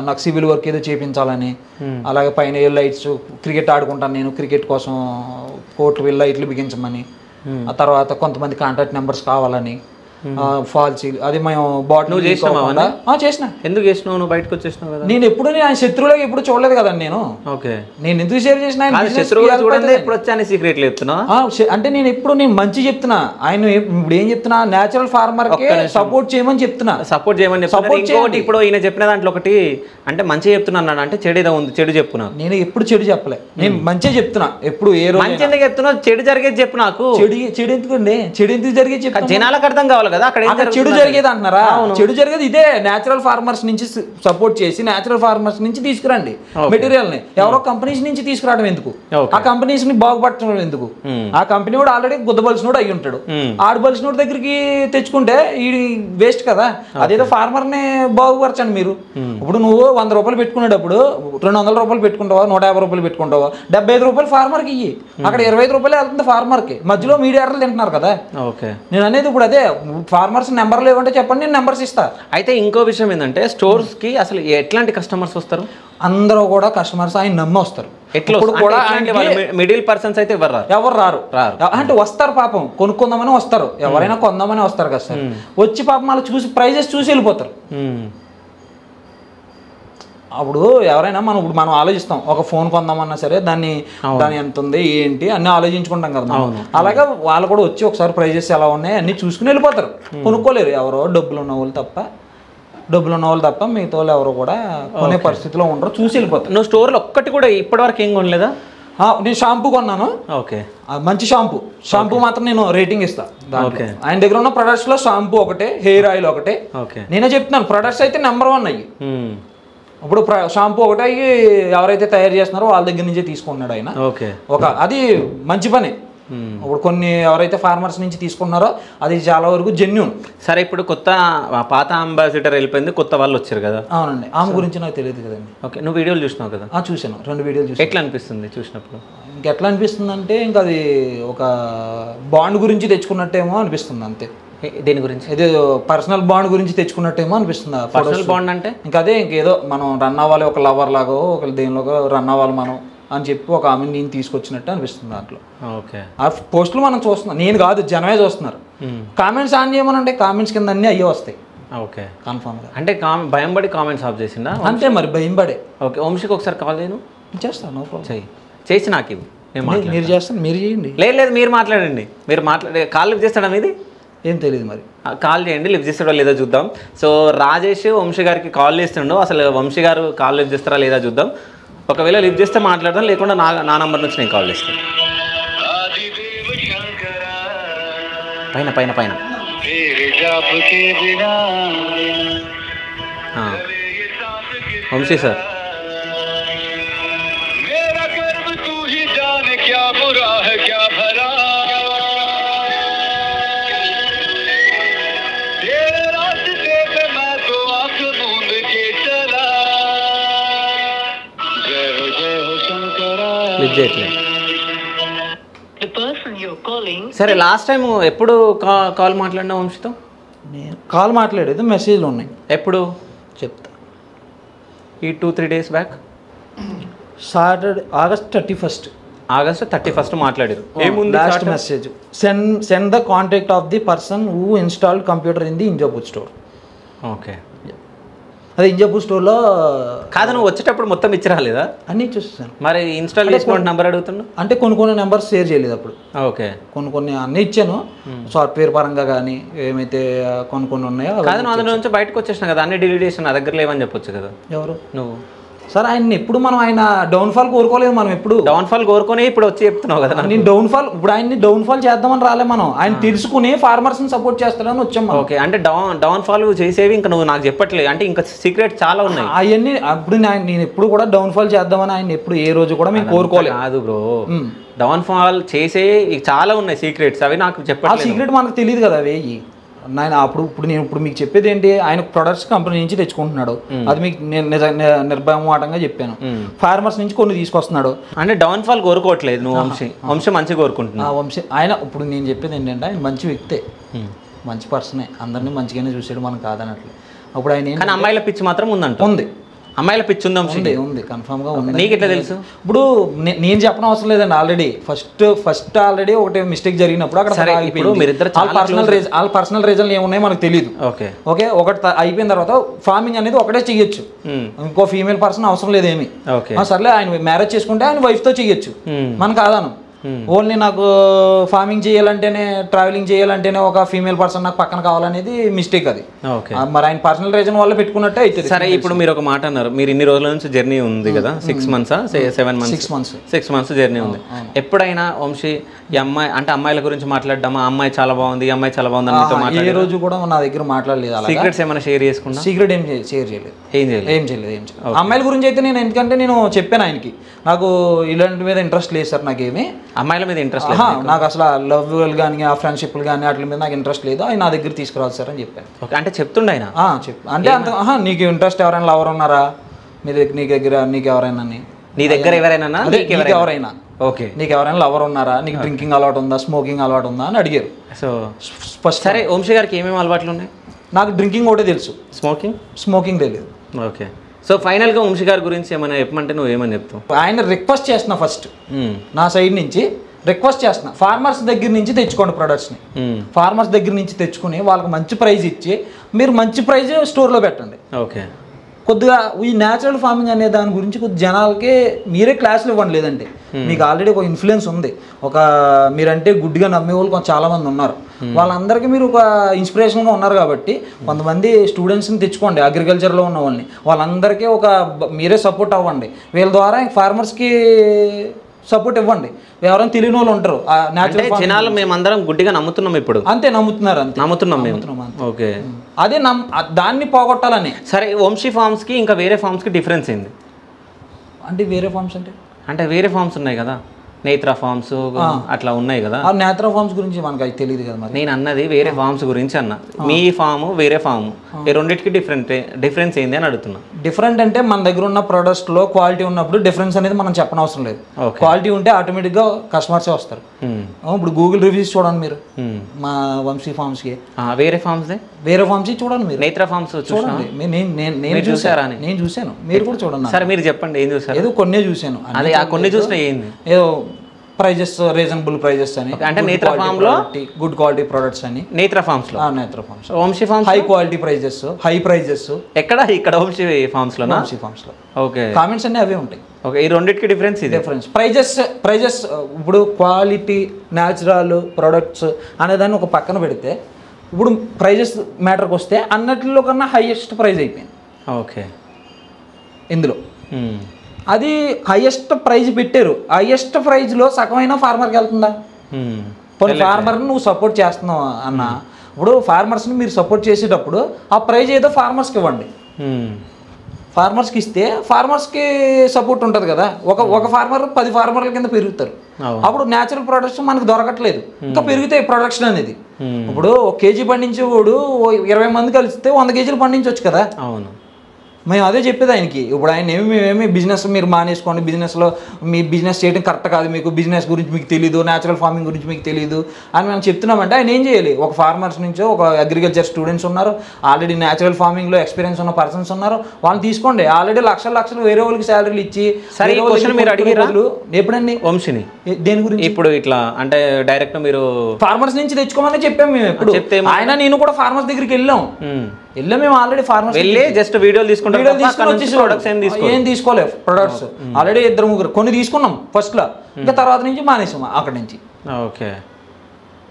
నాకు సివిల్ వర్క్ ఏదో చేయించాలని, అలాగే పైన లైట్స్ క్రికెట్ ఆడుకుంటాను నేను, క్రికెట్ కోసం కోర్టులు లైట్లు బిగించమని, ఆ తర్వాత కొంతమంది కాంటాక్ట్ నెంబర్స్ కావాలని, ఫాల్స్ అది మేము బాటిల్ చేసిన. ఎందుకు చేసినావు? నువ్వు బయటకు వచ్చేసినావు కదా. నేను ఎప్పుడు ఆయన శత్రువులకు ఎప్పుడు చూడలేదు కదండి. నేను ఎందుకు షేర్ చేసిన? సీక్రెట్ చెప్తున్నా అంటే నేను మంచి చెప్తున్నా. ఆయన ఇప్పుడు ఏం చెప్తున్నా, నేచురల్ ఫార్మర్ సపోర్ట్ చేయమని చెప్తున్నా. ఇప్పుడు ఈయన చెప్పిన దాంట్లో ఒకటి అంటే మంచి చెప్తున్నా అంటే చెడు ఏదో ఉంది, చెడు చెప్పున్నా. నేను ఎప్పుడు చెడు చెప్పలే, నేను మంచిగా చెప్తున్నా. ఎప్పుడు ఏ రోజు మంచి ఎందుకు చెప్తున్నా? చెడు జరిగేది చెప్పు నాకు. చెడు ఎందుకండి? చెడు ఎందుకు జరిగేది చెప్పు. జనాలకు అర్థం కావాలి కదా. అక్కడ చెడు జరిగేది అంటున్నారా? చెడు జరిగేది ఇదే. నేచురల్ ఫార్మర్స్ నుంచి సపోర్ట్ చేసి నేచురల్ ఫార్మర్స్ నుంచి తీసుకురండి మెటీరియల్ ని. ఎవరో కంపెనీస్ నుంచి తీసుకురావడం ఎందుకు? ఆ కంపెనీస్ ని బాగుపడటం ఎందుకు? ఆ కంపెనీ కూడా ఆల్రెడీ గుద్దబలిసినోడు అయ్యి ఉంటాడు. ఆడబలిసినోడు దగ్గరికి తెచ్చుకుంటే ఈ వేస్ట్ కదా. అదేదో ఫార్మర్ ని బాగుపరచండి మీరు. ఇప్పుడు నువ్వు 100 రూపాయలు పెట్టుకునేటప్పుడు 200 రూపాయలు పెట్టుకుంటావా, 150 రూపాయలు పెట్టుకుంటావా, 75 రూపాయలు ఫార్మర్ కి ఇయ్యి. అక్కడ 25 రూపాయలు వెళ్తుంది ఫార్మర్ కి. మధ్యలో మీడియాటర్లు తింటున్నారు కదా. నేను అనేది ఇప్పుడు అదే, ఫార్మర్స్ నెంబర్ లేవంటే చెప్పండి, నేను నెంబర్స్ ఇస్తా. అయితే ఇంకో విషయం ఏంటంటే స్టోర్స్ కి అసలు ఎట్లాంటి కస్టమర్స్ వస్తారు? అందరూ కూడా కస్టమర్స్ ఆయన నమ్మి వస్తారు. మిడిల్ పర్సన్స్ అయితే ఎవరు రారు. అంటే వస్తారు పాపం, కొనుక్కుందామని వస్తారు, ఎవరైనా కొందామని వస్తారు కదా సార్. వచ్చి పాపం వాళ్ళు చూసి ప్రైజెస్ చూసి వెళ్ళిపోతారు. అప్పుడు ఎవరైనా మనం ఆలోచిస్తాం, ఒక ఫోన్ కొందామన్నా సరే దాని ఎంత ఉంది ఏంటి అన్నీ ఆలోచించుకుంటాం కదా మనం. అలాగే వాళ్ళు కూడా వచ్చి ఒకసారి ప్రైజెస్ ఎలా ఉన్నాయి అన్నీ చూసుకుని వెళ్ళిపోతారు. కొనుక్కోలేరు ఎవరో డబ్బులు ఉన్న వాళ్ళు తప్ప మిగతా వాళ్ళు ఎవరు కూడా కొనే పరిస్థితిలో ఉండరు, చూసి వెళ్ళిపోతారు. నువ్వు స్టోర్లో ఒక్కటి కూడా ఇప్పటివరకు ఏం కొనలేదా? నేను షాంపూ కొన్నాను. ఓకే, మంచి షాంపూ మాత్రం నేను రేటింగ్ ఇస్తాను. ఆయన దగ్గర ఉన్న ప్రొడక్ట్స్ లో షాంపూ ఒకటే, హెయిర్ ఆయిల్ ఒకటే. నేనే చెప్తున్నాను, ప్రొడక్ట్స్ అయితే నెంబర్ 1 అయ్యి. ఇప్పుడు షాంపూ ఒకటే అయ్యి ఎవరైతే తయారు చేస్తున్నారో వాళ్ళ దగ్గర నుంచే తీసుకున్నాడు ఆయన. అది మంచి పని. ఇప్పుడు కొన్ని ఎవరైతే ఫార్మర్స్ నుంచి తీసుకున్నారో అది చాలా వరకు జెన్యూన్. సరే, ఇప్పుడు పాత అంబాసిడర్ వెళ్ళిపోయింది, కొత్త వాళ్ళు వచ్చారు కదా. అవునండి, ఆమె గురించి నాకు తెలియదు కదండి. ఓకే, నువ్వు వీడియోలు చూసినావు కదా? చూసాను, 2 వీడియోలు చూసాను. ఎట్లా అనిపిస్తుంది చూసినప్పుడు? ఇంకెట్లా అనిపిస్తుంది అంటే ఇంకా అది ఒక బాండ్ గురించి తెచ్చుకున్నట్టేమో అనిపిస్తుంది అంతే. దేని గురించి? ఇదే పర్సనల్ బాండ్ గురించి తెచ్చుకున్నట్టేమో అనిపిస్తుంది. పర్సనల్ బాండ్ అంటే ఇంకా అదే, ఇంకేదో మనం రన్ అవ్వాలి, ఒక లవర్ లాగో ఒక దేనిలోగో రన్ అవ్వాలి మనం అని చెప్పి ఒక ఆమె నేను తీసుకొచ్చినట్టు అనిపిస్తుంది దాంట్లో. ఓకే, ఆ పోస్టులు మనం చూస్తున్నాం, నేను కాదు జనమే చూస్తున్నారు. కామెంట్స్ ఆన్ చేయమనంటే కామెంట్స్ కింద అన్నీ అయ్యే వస్తాయి. ఓకే, కన్ఫామ్గా. అంటే భయం పడి కామెంట్స్ ఆఫ్ చేసిందా? అంతే మరి, భయం పడే. ఓకే, వంశీకి ఒకసారి కాల్ చేయను. చేస్తాను, నో ప్రాబ్లం. చేసి నాకు ఇవ్వు, మీరు చేస్తాను, మీరు చేయండి. లేదు, మీరు మాట్లాడండి. మీరు కాల్ లిఫ్ట్ చేస్తాడా? మీది ఏం తెలియదు మరి. కాల్ చేయండి, లిఫ్ట్ చేస్తాడో లేదో చూద్దాం. సో రాజేష్ వంశీ గారికి కాల్ చేస్తుండో, అసలు వంశీ గారు కాల్ లిఫ్ట్ చేస్తారా లేదా చూద్దాం. ఒకవేళ లిఫ్ట్ చేస్తే మాట్లాడదాం, లేకుండా నా నంబర్ నుంచి నేను కాల్ చేస్తాను. పైన వంశీ సార్, సరే, లాస్ట్ టైం ఎప్పుడు కాల్ మాట్లాడినా వంశీతో? కాల్ మాట్లాడేది, మెసేజ్లు ఉన్నాయి. ఎప్పుడు చెప్తా. ఈ 2-3 days back, Saturday August 31st మాట్లాడారు. Last message, send the contact of the person who installed computer in the Injapur store. Okay, అదే ఇంజాపూర్ స్టోర్లో కాదు. నువ్వు వచ్చేటప్పుడు మొత్తం ఇచ్చి రాలేదా? అన్నీ చూస్తాను. మరి ఇన్స్టాల్ చేసుకున్న నెంబర్ అడుగుతున్నా అంటే కొన్ని నెంబర్స్ షేర్ చేయలేదు అప్పుడు. ఓకే, కొన్ని అన్నీ ఇచ్చాను, సాఫ్ట్వేర్ పరంగా కానీ ఏమైతే కొన్ని ఉన్నాయో. కాదు, నువ్వు అందులో నుంచి బయటకు వచ్చేసిన కదా, అన్ని డిలీట్ చేసిన, నా దగ్గర లేవని చెప్పొచ్చు కదా. ఎవరు? నువ్వు. సార్, ఆయన డౌన్ఫాల్ కోరుకోలేదు. మనం ఎప్పుడు డౌన్ఫాల్ కోరుకొని ఇప్పుడు వచ్చి చెప్తున్నావు కదా. నేను ఇప్పుడు ఆయన్ని డౌన్ఫాల్ చేద్దామని రాలే, మనం ఆయన తెలుసుకుని ఫార్మర్స్ని సపోర్ట్ చేస్తారని వచ్చాం. ఓకే, అంటే డౌన్ఫాల్ చేసేవి ఇంకా నువ్వు నాకు చెప్పట్లేదు, అంటే ఇంకా సీక్రెట్ చాలా ఉన్నాయి అవన్నీ. అప్పుడు నేను ఎప్పుడు కూడా డౌన్ఫాల్ చేద్దామని ఆయన ఎప్పుడు ఏ రోజు కూడా మేము కోరుకోలేదు. కాదు బ్రో, డౌన్ఫాల్ చేసే చాలా ఉన్నాయి సీక్రెట్స్, అవి నాకు చెప్పాలి. ఆ సీక్రెట్ మనకు తెలియదు కదా అవి. నేను మీకు చెప్పేది ఏంటి, ఆయన ప్రొడక్ట్స్ కంపెనీ నుంచి తెచ్చుకుంటున్నాడు, అది మీకు నేను నిర్భయమాటంగా చెప్పాను. ఫార్మర్స్ నుంచి కొన్ని తీసుకొస్తున్నాడు. అంటే డౌన్ఫాల్ కోరుకోవట్లేదు నువ్వు. వంశీ మంచిగా కోరుకుంటున్నా. ఆయన ఇప్పుడు నేను చెప్పేది ఏంటంటే, ఆయన మంచి వ్యక్తే, మంచి పర్సనే, అందరినీ మంచిగానే చూసాడు, మనం కాదనట్లు. అప్పుడు ఆయన కానీ అమ్మాయిల పిచ్చి మాత్రం ఉంది. అమ్మాయిల పిచ్చి ఉంది, కన్ఫామ్గా ఉంది. నీకు ఎట్లా తెలుసు? ఇప్పుడు నేను చెప్పడం అవసరం లేదండి. ఆల్రెడీ ఫస్ట్ ఆల్రెడీ ఒకటి మిస్టేక్ జరిగినప్పుడు అక్కడ వాళ్ళ పర్సనల్ రీజన్లు ఏమున్నాయో మనకు తెలియదు. ఓకే, ఒకటి అయిపోయిన తర్వాత ఫార్మింగ్ అనేది ఒకటే చెయ్యొచ్చు, ఇంకో ఫీమేల్ పర్సన్ అవసరం లేదు ఏమి. సర్లే, ఆయన మ్యారేజ్ చేసుకుంటే ఆయన వైఫ్తో చెయ్యొచ్చు, మన కాదాను. ఓన్లీ నాకు ఫార్మింగ్ చేయాలంటేనే, ట్రావెలింగ్ చేయాలంటేనే ఒక ఫీమేల్ పర్సన్ నాకు పక్కన కావాలనేది మిస్టేక్. అది మరి ఆయన పర్సనల్ రీజన్ వల్ల పెట్టుకున్నట్టే అయితే. సరే, ఇప్పుడు మీరు ఒక మాట అన్నారు, మీరు ఇన్ని రోజుల నుంచి జర్నీ ఉంది కదా, 6 months 7 months 6 months జర్నీ ఉంది. ఎప్పుడైనా వంశీ ఈ అమ్మాయి అంటే అమ్మాయిల గురించి మాట్లాడడం, ఆ అమ్మాయి చాలా బాగుంది, ఈ అమ్మాయి చాలా బాగుంది అని ఏ రోజు కూడా నా దగ్గర మాట్లాడలేదు. సీక్రెట్స్ ఏమైనా షేర్ చేసుకున్నా? సీక్రెట్ ఏం షేర్ చేయలేదు. ఏం చేయలేదు. అమ్మాయిల గురించి అయితే నేను, ఎందుకంటే నేను చెప్పాను ఆయనకి, నాకు ఇలాంటి మీద ఇంట్రెస్ట్ లేదు సార్, నాకేమి అమ్మాయిల మీద ఇంట్రెస్ట్, నాకు అసలు లవ్ కానీ ఆ ఫ్రెండ్షిప్లు కానీ వాటి మీద నాకు ఇంట్రెస్ట్ లేదు, ఆయన నా దగ్గర తీసుకురావాలి సార్ అని చెప్పాను. అంటే చెప్తుండే ఆయన. అంటే అంత నీకు ఇంట్రెస్ట్ ఎవరైనా లవర్ ఉన్నారా నీ దగ్గర, నీకు ఎవరైనా ఎవరైనా ఎవరైనా ఓకే, నీకు ఎవరైనా లవర్ ఉన్నారా, నీకు డ్రింకింగ్ అలవాటు ఉందా, స్మోకింగ్ అలవాటు ఉందా అని అడిగారు. సో ఫస్ట్ సరే, వంశీ గారికి ఏమేమి అలవాట్లు ఉన్నాయి? నాకు డ్రింకింగ్ ఒకటే తెలుసు, స్మోకింగ్ తెలియదు. ఓకే, సో ఫైనల్గా వంశీ గారి గురించి ఏమైనా చెప్పమంటే నువ్వు ఏమని చెప్తావు? ఆయన రిక్వెస్ట్ చేస్తున్నా, ఫస్ట్ నా సైడ్ నుంచి రిక్వెస్ట్ చేస్తున్నా, ఫార్మర్స్ దగ్గర నుంచి తెచ్చుకోండి ప్రొడక్ట్స్ని. ఫార్మర్స్ దగ్గర నుంచి తెచ్చుకుని వాళ్ళకి మంచి ప్రైజ్ ఇచ్చి మీరు మంచి ప్రైజ్ స్టోర్లో పెట్టండి. ఓకే, కొద్దిగా ఈ న్యాచురల్ ఫార్మింగ్ అనే దాని గురించి కొద్ది జనాలకి మీరే క్లాసులు ఇవ్వండి. లేదంటే మీకు ఆల్రెడీ ఒక ఇన్ఫ్లుయెన్స్ ఉంది, ఒక మీరంటే గుడ్డిగా నమ్మే వాళ్ళు కొంచెం చాలామంది ఉన్నారు. వాళ్ళందరికీ మీరు ఒక ఇన్స్పిరేషన్గా ఉన్నారు కాబట్టి కొంతమంది స్టూడెంట్స్ని తెచ్చుకోండి, అగ్రికల్చర్లో ఉన్న వాళ్ళని, వాళ్ళందరికీ ఒక మీరే సపోర్ట్ అవ్వండి. వీళ్ళ ద్వారా ఫార్మర్స్కి సపోర్ట్ ఇవ్వండి. ఎవరైనా తెలియని వాళ్ళు ఉంటారు న్యాచురల్ జనాలు మేమందరం గుడ్డిగా నమ్ముతున్నాం ఇప్పుడు, అంతే నమ్ముతున్నారు, అంతే నమ్ముతున్నాం మేము. ఓకే, అదే దాన్ని పోగొట్టాలని. సరే, వంశీ ఫార్మ్స్కి ఇంకా వేరే ఫార్మ్స్కి డిఫరెన్స్ ఏంది? అంటే వేరే ఫార్మ్స్ అంటే వేరే ఫార్మ్స్ ఉన్నాయి కదా, నేత్ర ఫార్మ్స్ అట్లా ఉన్నాయి కదా. ఆ నేత్ర ఫార్మ్స్ గురించి మనకు అది తెలియదు కదా. మరి నేను అన్నది వేరే ఫార్మ్స్ గురించి అన్న. మీ ఫామ్ వేరే ఫామ్, ఈ రెండింటికి డిఫరెన్స్ ఏంది అని అడుగుతున్నా. డిఫరెంట్ అంటే మన దగ్గర ఉన్న ప్రొడక్ట్స్లో క్వాలిటీ ఉన్నప్పుడు డిఫరెన్స్ అనేది మనం చెప్పనవసరం లేదు. క్వాలిటీ ఉంటే ఆటోమేటిక్గా కస్టమర్సే వస్తారు. ఇప్పుడు గూగుల్ రివ్యూస్ చూడండి మీరు మా వంశీ ఫార్మ్స్కి. వేరే ఫార్మ్స్ చూడండి మీరు, నేత్ర ఫార్మ్స్ చూడండి. నేను చూసారా? నేను చూశాను, మీరు కూడా చూడండి. సరే మీరు చెప్పండి, ఏం చూసారు? ఏదో కొన్ని చూశాను. అదే ఆ కొన్ని చూసినా ఏంది? ఏదో ప్రైజెస్, రీజనబుల్ ప్రైజెస్ అని, అంటే నేత్ర ఫార్మ్ లో గుడ్ క్వాలిటీ ప్రొడక్ట్స్ అని. నేత్ర ఫార్మ్స్ లో Netra farms, Vamshi farms high quality prices, high prices. ఎక్కడ? ఇక్కడ వంశీ ఫార్మ్స్ లో. వంశీ ఫార్మ్స్ లో ఓకే, కామెంట్స్ అన్నీ అవే ఉంటాయి. ఓకే, ఈ రెండింటికి డిఫరెన్స్ ఇది. డిఫరెన్స్ ప్రైజెస్ ఇప్పుడు క్వాలిటీ, న్యాచురల్ ప్రొడక్ట్స్ అనేదాన్ని ఒక పక్కన పెడితే ఇప్పుడు ప్రైజెస్ మ్యాటర్కి వస్తే అన్నట్లో కన్నా హైయెస్ట్ ప్రైజ్ అయిపోయింది. ఓకే, ఇందులో అది హైయెస్ట్ ప్రైజ్ పెట్టారు. హైయెస్ట్ ప్రైజ్లో సగమైన ఫార్మర్కి వెళ్తుందా? కొన్ని ఫార్మర్ని నువ్వు సపోర్ట్ చేస్తున్నావు అన్న, ఇప్పుడు ఫార్మర్స్ని మీరు సపోర్ట్ చేసేటప్పుడు ఆ ప్రైజ్ ఏదో ఫార్మర్స్కి ఇవ్వండి. ఫార్మర్స్కి ఇస్తే ఫార్మర్స్కి సపోర్ట్ ఉంటుంది కదా. ఒక ఫార్మర్ 10 ఫార్మర్ల కింద పెరుగుతారు. అప్పుడు న్యాచురల్ ప్రొడక్ట్స్ మనకు దొరకట్లేదు, ఇంకా పెరుగుతాయి ప్రొడక్షన్ అనేది. ఇప్పుడు 1 కేజీ పండించేవాడు 20 మంది కలిస్తే 100 కేజీలు పండించవచ్చు కదా. అవును, మేము అదే చెప్పేది ఆయనకి. ఇప్పుడు ఆయన మేమేమి బిజినెస్ మీరు మానేసుకోండి, బిజినెస్లో మీ బిజినెస్ చేయడం కరెక్ట్ కాదు, మీకు బిజినెస్ గురించి మీకు తెలియదు, న్యాచురల్ ఫార్మింగ్ గురించి మీకు తెలియదు అని మేము చెప్తున్నామంటే ఆయన ఏం చేయాలి? ఒక ఫార్మర్స్ నుంచో ఒక అగ్రికల్చర్ స్టూడెంట్స్ ఉన్నారు, ఆల్రెడీ న్యాచురల్ ఫార్మింగ్లో ఎక్స్పీరియన్స్ ఉన్న పర్సన్స్ ఉన్నారు, వాళ్ళని తీసుకోండి. ఆల్రెడీ లక్షలు వేరే వాళ్ళకి శాలరీలు ఇచ్చి. సరే, ఈ క్వశ్చన్ మీరు అడిగిరా ఎప్పుడండి వంశీని? దేని గురించి? ఇప్పుడు ఇట్లా అంటే డైరెక్ట్ మీరు ఫార్మర్స్ నుంచి తెచ్చుకోమని చెప్పాము మేము. ఎప్పుడు చెప్తే ఆయన నేను కూడా ఫార్మర్స్ దగ్గరికి వెళ్ళాం మేము ఆల్రెడీ ఫార్మర్స్ వెళ్ళి జస్ట్ వీడియోలు తీసుకుంటాం, ఏం తీసుకోలేదు ప్రొడక్ట్స్. ఆల్రెడీ 2-3 కొన్ని తీసుకున్నాం ఫస్ట్లో, ఇంకా తర్వాత నుంచి మానేసాం అక్కడి నుంచి. ఓకే,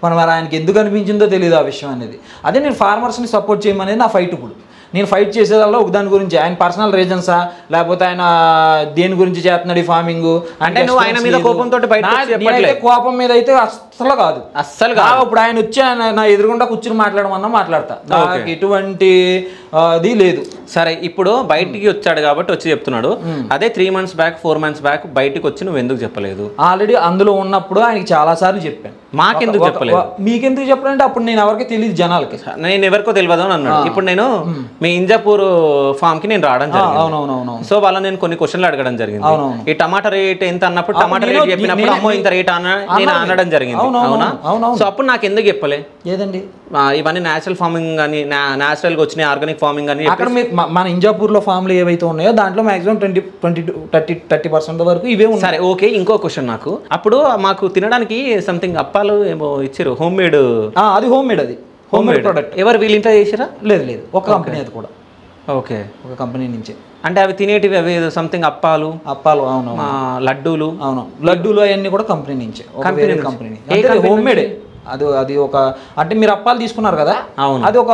మరి ఆయనకి ఎందుకు అనిపించిందో తెలియదు ఆ విషయం అనేది. అదే నేను ఫార్మర్స్ని సపోర్ట్ చేయమనేది నా ఫైట్. ఇప్పుడు నేను ఫైట్ చేసేదాల్లో ఒక దాని గురించి, ఆయన పర్సనల్ రీజన్సా లేకపోతే ఆయన దేని గురించి చేస్తున్నాడు ఈ ఫార్మింగ్ అంటే నువ్వు ఆయన మీద కోపంతో కోపం మీద అయితే అస్సలు కాదు. ఇప్పుడు ఆయన వచ్చి నా ఎదురుగుండా కూర్చుని మాట్లాడమన్నా మాట్లాడతా, నాకు ఎటువంటి అది లేదు. సరే, ఇప్పుడు బయటికి వచ్చాడు కాబట్టి వచ్చి చెప్తున్నాడు. అదే 3 months బ్యాక్ 4 months బ్యాక్ బయటికి వచ్చి నువ్వు ఎందుకు చెప్పలేదు? ఆల్రెడీ అందులో ఉన్నప్పుడు ఆయనకి చాలా సార్లు చెప్పాను. మాకెందుకు చెప్పలేదు? మీకెందుకు చెప్పాలంటే అప్పుడు నేను ఎవరికి తెలియదు, జనాలకి నేను ఎవరికో తెలియదు అని అన్నాడు. ఇప్పుడు నేను మీ ఇంజాపూర్ ఫామ్ కి నేను రావడం జరిగింది. సో వాళ్ళ నేను కొన్ని క్వశ్చన్లు అడగడం జరిగింది. ఈ టమాటా రేట్ ఎంత అన్నప్పుడు టమాటా రేట్ చెప్పినప్పుడు అమ్మో ఇంత రేట్ నేను అనడం జరిగింది. అవునా? సో అప్పుడు నాకు ఎందుకు చెప్పలే? ఏదండి ఇవన్నీ నేచురల్ ఫార్మింగ్ కానీ నేచురల్ గా వచ్చినాయి, ఆర్గానిక్ ఫార్మింగ్ అని. అక్కడ మన ఇంజాపూర్లో ఫామ్లు ఏవైతే ఉన్నాయో దాంట్లో మాక్సిమం 20-30% వరకు ఇవే ఉన్నాయి. సరే, ఓకే. ఇంకో క్వశ్చన్ నాకు, అప్పుడు మాకు తినడానికి సంథింగ్ అప్పాలు ఏమో ఇచ్చారు, హోమ్ మేడ్. అది హోమ్ మేడ్, అది హోమ్ మేడ్ ప్రొడక్ట్. ఎవరు వీళ్ళు ఇంట్లో చేసారా? లేదు, ఒక కంపెనీ అది కూడా. ఓకే, ఒక కంపెనీ నుంచే. అంటే అవి తినేటివి అవి సంథింగ్ అప్పాలు. అవును, లడ్డూలు. అవును, లడ్డూలు అవన్నీ కూడా కంపెనీ నుంచే. Company home made. అది ఒక అంటే మీరు అప్పాలు తీసుకున్నారు కదా, అది ఒక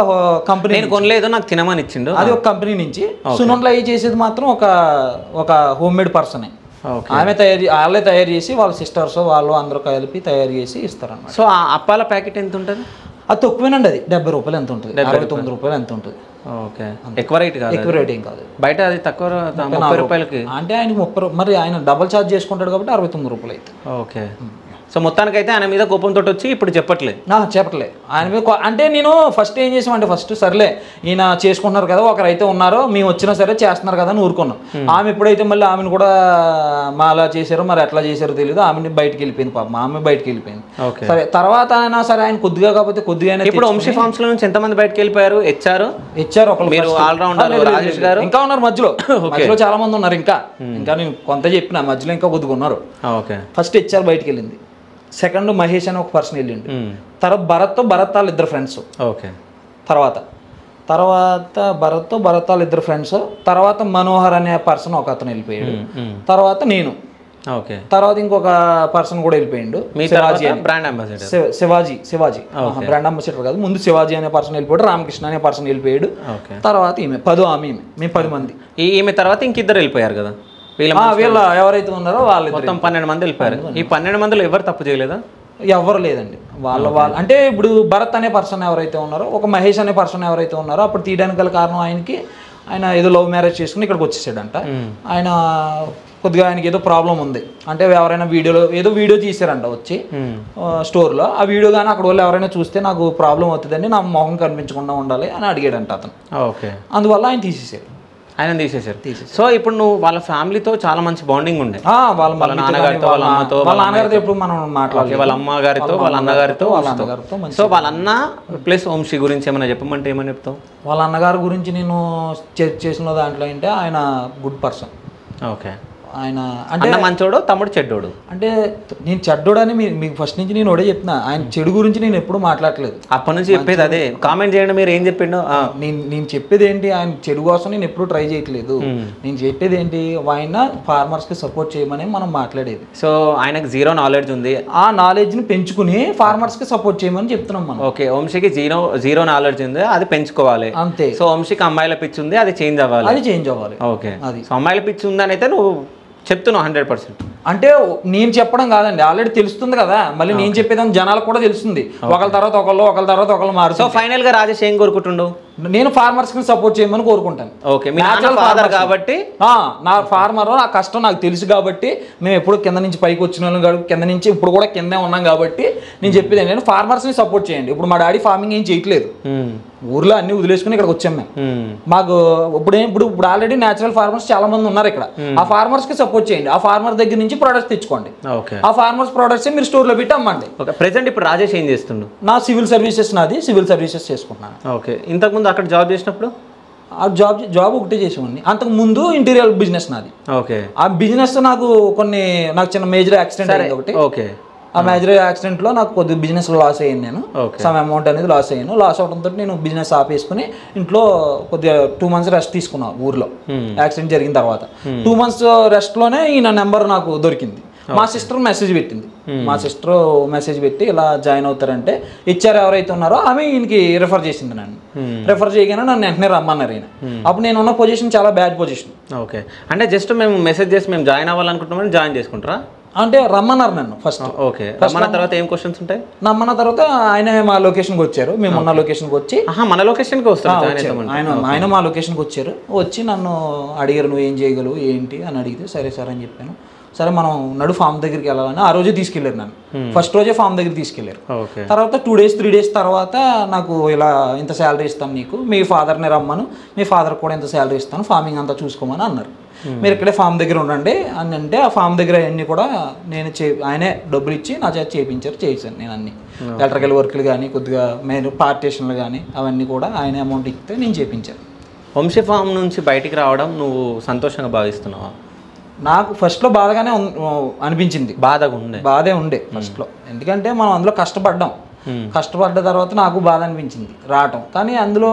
కంపెనీ. నేను కొనలేదు, నాకు తినమని ఇచ్చిండు. అది ఒక కంపెనీ నుంచి. సునంలో అవి చేసేది మాత్రం ఒక హోమ్ మేడ్ పర్సనే. వాళ్ళే తయారు చేసి వాళ్ళ సిస్టర్స్ వాళ్ళు అందరూ కలిపి తయారు చేసి ఇస్తారన్నమాట. సో ఆ అప్పాల ప్యాకెట్ ఎంత ఉంటుంది? అది తక్కువేనండి, అది 70 రూపాయలు ఎంత ఉంటుంది, 69 రూపాయలు ఎంత ఉంటుంది. ఓకే, ఎక్కువ రేట్ కాదు, ఎక్కువ రేట్ ఏం కాదు. బయట అది తక్కువ 30 రూపాయలకి. అంటే ఆయనకి 30, మరి ఆయన డబల్ ఛార్జ్ చేసుకుంటాడు కాబట్టి 69 రూపాయలు అయితే. ఓకే, సో మొత్తానికైతే ఆయన మీద కోపంతో వచ్చి ఇప్పుడు చెప్పట్లేదు. ఆయన మీద అంటే నేను ఫస్ట్ ఏం చేసామంటే, ఫస్ట్ సర్లే ఈయన చేసుకుంటున్నారు కదా, ఒకరైతే ఉన్నారో మేము వచ్చినా సరే చేస్తున్నారు కదా అని ఊరుకున్నాం. ఆమె ఎప్పుడైతే మళ్ళీ ఆమెను కూడా మా అలా చేశారో మరి ఎట్లా చేశారో తెలియదు, ఆమెని బయటకు వెళ్ళిపోయింది. పాప ఆమె బయటకి వెళ్ళిపోయింది. సరే, తర్వాత ఆయన కొద్దిగా కాకపోతే కొద్దిగా. ఇప్పుడు వంశీ ఫార్మ్స్ లో నుంచి ఎంతమంది బయటకు వెళ్ళిపోయారు? ఇచ్చారు ఒకళ్ళు, ఆల్రౌండర్ రాజేష్ గారు ఇంకా ఉన్నారు, మధ్యలో చాలా మంది ఉన్నారు. ఇంకా నేను కొంత చెప్పిన మధ్యలో ఇంకా కొద్దిగా ఉన్నారు. ఫస్ట్ ఇచ్చారు బయటకు వెళ్ళింది. సెకండ్ మహేష్ అని ఒక పర్సన్ వెళ్ళిండు. తర్వాత భరత్ వాళ్ళ 2 ఫ్రెండ్స్. ఓకే, తర్వాత తర్వాత భరత్ వాళ్ళ ఇద్దరు ఫ్రెండ్స్, తర్వాత మనోహర్ అనే పర్సన్ ఒక అతను వెళ్ళిపోయాడు, తర్వాత నేను, ఓకే, తర్వాత ఇంకొక పర్సన్ కూడా వెళ్ళిపోయాడు, brand ambassador Shivaji brand ambassador కాదు, ముందు శివాజీ అనే పర్సన్ వెళ్ళిపోయాడు, రామకృష్ణ అనే పర్సన్ వెళ్ళిపోయాడు, తర్వాత ఈమె 10 ఆమె, మేము 10 మంది. ఈమె తర్వాత ఇంకిద్దరు వెళ్ళిపోయారు కదా, వీళ్ళ ఎవరైతే ఉన్నారో వాళ్ళు మొత్తం 12 మంది వెళ్ళిపోయారు. ఈ 12 మందిలో ఎవరు తప్పు చేయలేదా? ఎవరు లేదండి. వాళ్ళ అంటే ఇప్పుడు భరత్ అనే పర్సన్ ఎవరైతే ఉన్నారో, ఒక మహేష్ అనే పర్సన్ ఎవరైతే ఉన్నారో, అప్పుడు తీయడానికి గల కారణం ఆయన ఏదో లవ్ మ్యారేజ్ చేసుకుని ఇక్కడికి వచ్చేసాడంట. ఆయన కొద్దిగా ఆయనకి ఏదో ప్రాబ్లం ఉంది అంటే, ఎవరైనా వీడియో తీసారంట వచ్చి స్టోర్లో, ఆ వీడియో కానీ అక్కడ వాళ్ళు ఎవరైనా చూస్తే నాకు ప్రాబ్లం అవుతుందండి, నా మొహం కనిపించకుండా ఉండాలి అని అడిగాడంట అతను. ఓకే, అందువల్ల ఆయన తీసేసారు. సో ఇప్పుడు నువ్వు వాళ్ళ ఫ్యామిలీతో చాలా మంచి బాండింగ్ ఉండే, వాళ్ళ నాన్నగారితో, వాళ్ళ అమ్మతో, వాళ్ళ నాన్నగారితో ఎప్పుడు మనం మాట్లాడాలి, వాళ్ళ అమ్మగారితో, వాళ్ళ అన్నగారితో, సో వాళ్ళ అన్న ప్లస్ వంశీ గురించి ఏమైనా చెప్పమంటే ఏమని చెప్తావు? వాళ్ళ అన్నగారి గురించి నేను చేసిన దాంట్లో అంటే, ఆయన గుడ్ పర్సన్. ఓకే, ఆయన అంటే మంచోడు, తమ్ముడు చెడ్డోడు. అంటే నేను చెడ్డోడు అని మీకు ఫస్ట్ నుంచి నేను ఒకటే చెప్తున్నా, ఆయన చెడు గురించి నేను ఎప్పుడు మాట్లాడలేదు. అప్పటి నుంచి చెప్పేది అదే. కామెంట్ చేయండి మీరు ఏం చెప్పిండో. నేను చెప్పేది ఏంటి, ఆయన చెడు కోసం నేను ఎప్పుడు ట్రై చేయట్లేదు. నేను చెప్పేది ఏంటి, ఆయన ఫార్మర్స్కి సపోర్ట్ చేయమని మనం మాట్లాడేది. సో ఆయనకు జీరో నాలెడ్జ్ ఉంది, ఆ నాలెడ్జ్ని పెంచుకుని ఫార్మర్స్కి సపోర్ట్ చేయమని చెప్తున్నాం మనం. ఓకే, వంశీకి జీరో నాలెడ్జ్ ఉంది, అది పెంచుకోవాలి అంతే. సో వంశీకి అమ్మాయిల పిచ్చి ఉంది, అది చేంజ్ అవ్వాలి. ఓకే, అది అమ్మాయిల పిచ్చి ఉందని అయితే నువ్వు చెప్తున్నావు 100%. అంటే నేను చెప్పడం కాదండి, ఆల్రెడీ తెలుస్తుంది కదా, మళ్ళీ నేను చెప్పేదాన్ని జనాలకు కూడా తెలుస్తుంది, ఒకళ్ళ తర్వాత ఒకళ్ళు మారు. సో ఫైనల్ గా రాజేష్ ఏం కోరుకుంటుండు? నేను ఫార్మర్స్ కి సపోర్ట్ చేయమని కోరుకుంటాను. ఓకే, మీ ఫాదర్ కాబట్టి, నా ఫార్మర్, నా కష్టం నాకు తెలుసు కాబట్టి, మేము ఎప్పుడు కింద నుంచి పైకి వచ్చిన వాళ్ళం కాదు, కింద నుంచి ఇప్పుడు కూడా కిందే ఉన్నాం కాబట్టి నేను చెప్పేది నేను ఫార్మర్స్ ని సపోర్ట్ చేయండి. ఇప్పుడు మా డాడీ ఫార్మింగ్ ఏం చేయట్లేదు, ఊర్లో అన్ని వదిలేసుకుని ఇక్కడికి వచ్చాం మేము. మాకు ఇప్పుడు ఆల్రెడీ నేచురల్ ఫార్మర్స్ చాలా మంది ఉన్నారు ఇక్కడ, ఆ ఫార్మర్స్ కి సపోర్ట్ చేయండి, ఆ ఫార్మర్ దగ్గర నుంచి ప్రొడక్ట్స్ తెచ్చుకోండి, ఆ ఫార్మర్స్ ప్రొడక్ట్స్ మీరు స్టోర్ లో పెట్టి అమ్మండి. ప్రెసెంట్ ఇప్పుడు రాజేష్ ఏం చేస్తుండు? నా సివిల్ సర్వీసెస్ చేసుకుంటున్నాను. ఓకే, ఇంతకుముందు అక్కడ జాబ్ చేసినప్పుడు? ఆ జాబ్ ఒకటే చేసేవాడిని, అంతకు ముందు ఇంటీరియర్ బిజినెస్ నాది. ఓకే, ఆ బిజినెస్ నాకు చిన్న మేజర్ యాక్సిడెంట్ అయింది ఒకటి. ఓకే, ఆ మేజర్ యాక్సిడెంట్లో నాకు కొద్దిగా బిజినెస్ లాస్ అయ్యాను, నేను సమ్ అమౌంట్ అనేది లాస్ అవడంతో నేను బిజినెస్ ఆపేసుకుని ఇంట్లో కొద్దిగా 2 months రెస్ట్ తీసుకున్నాను ఊర్లో. యాక్సిడెంట్ జరిగిన తర్వాత 2 months రెస్ట్లోనే ఈయన నెంబర్ నాకు దొరికింది. మా సిస్టర్ మెసేజ్ పెట్టి ఇలా జాయిన్ అవుతారంటే, హెచ్ఆర్ ఎవరైతే ఉన్నారో ఆమె ఈయనకి రిఫర్ చేసింది నన్ను. రిఫర్ చేయగానే నన్ను వెంటనే రమ్మన్నారు ఈయన. అప్పుడు నేను ఉన్న పొజిషన్ చాలా బ్యాడ్ పొజిషన్. ఓకే, అంటే జస్ట్ మేము మెసేజ్ చేసి మేము జాయిన్ అవ్వాలనుకుంటున్నామని జాయిన్ చేసుకుంటారా? అంటే రమ్మన్నారు నన్ను ఫస్ట్. ఓకే, రమ్మన్న తర్వాత ఏం క్వశ్చన్స్ ఉంటాయి? రమ్మన్న తర్వాత ఆయన మా లొకేషన్కి వచ్చారు, మేము ఉన్న లొకేషన్కి వచ్చి. మన లొకేషన్కి వస్తారు ఆయన మా లొకేషన్కి వచ్చి నన్ను అడిగారు, నువ్వు ఏం చేయగలవు ఏంటి అని అడిగితే సరే సార్ అని చెప్పాను. సరే మనం నడు ఫామ్ దగ్గరికి వెళ్ళాలని ఆ రోజే తీసుకెళ్ళారు నన్ను. ఫస్ట్ రోజే ఫామ్ దగ్గర తీసుకెళ్ళారు. తర్వాత 2 days 3 days తర్వాత నాకు ఇలా ఇంత శాలరీ ఇస్తాను నీకు, మీ ఫాదర్ని రమ్మను, మీ ఫాదర్ కూడా ఇంత శాలరీ ఇస్తాను, ఫార్మింగ్ అంతా చూసుకోమని అన్నారు. మీరు ఇక్కడే ఫామ్ దగ్గర ఉండండి అని అంటే, ఆ ఫామ్ దగ్గర అన్నీ కూడా ఆయనే డబ్బులు ఇచ్చి నా చేత చేశాను నేను అన్ని ఎలక్ట్రికల్ వర్క్లు కానీ, కొద్దిగా మెయిన్ పార్టీషన్లు కానీ అవన్నీ కూడా ఆయనే అమౌంట్ ఇస్తే నేను చేయించాను. వంశీ ఫామ్ నుంచి బయటికి రావడం నువ్వు సంతోషంగా భావిస్తున్నావా? నాకు ఫస్ట్లో బాధగానే అనిపించింది, బాధే ఉండే ఫస్ట్లో, ఎందుకంటే మనం అందులో కష్టపడ్డ తర్వాత నాకు బాధ అనిపించింది రావటం. కానీ అందులో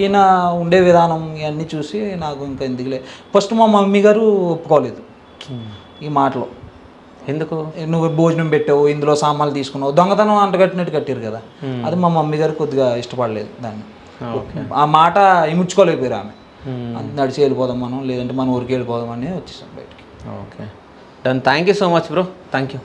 ఈయన ఉండే విధానం ఇవన్నీ చూసి నాకు ఇంకా ఎందుకులే. ఫస్ట్ మా మమ్మీ గారు ఒప్పుకోలేదు ఈ మాటలో. ఎందుకు? నువ్వు భోజనం పెట్టావు, ఇందులో సామాన్లు తీసుకున్నావు, దొంగతనం అంటగట్టినట్టు కట్టారు కదా, అది మా మమ్మీ గారు కొద్దిగా ఇష్టపడలేదు దాన్ని. ఆ మాట ఇముడ్చుకోలేకపోయారు ఆమె. నడిచి వెళ్ళిపోదాం మనం, లేదంటే మన ఊరికి వెళ్ళిపోదాం అని వచ్చేసాం బయటికి. Okay, done. Thank you so much bro. Thank you.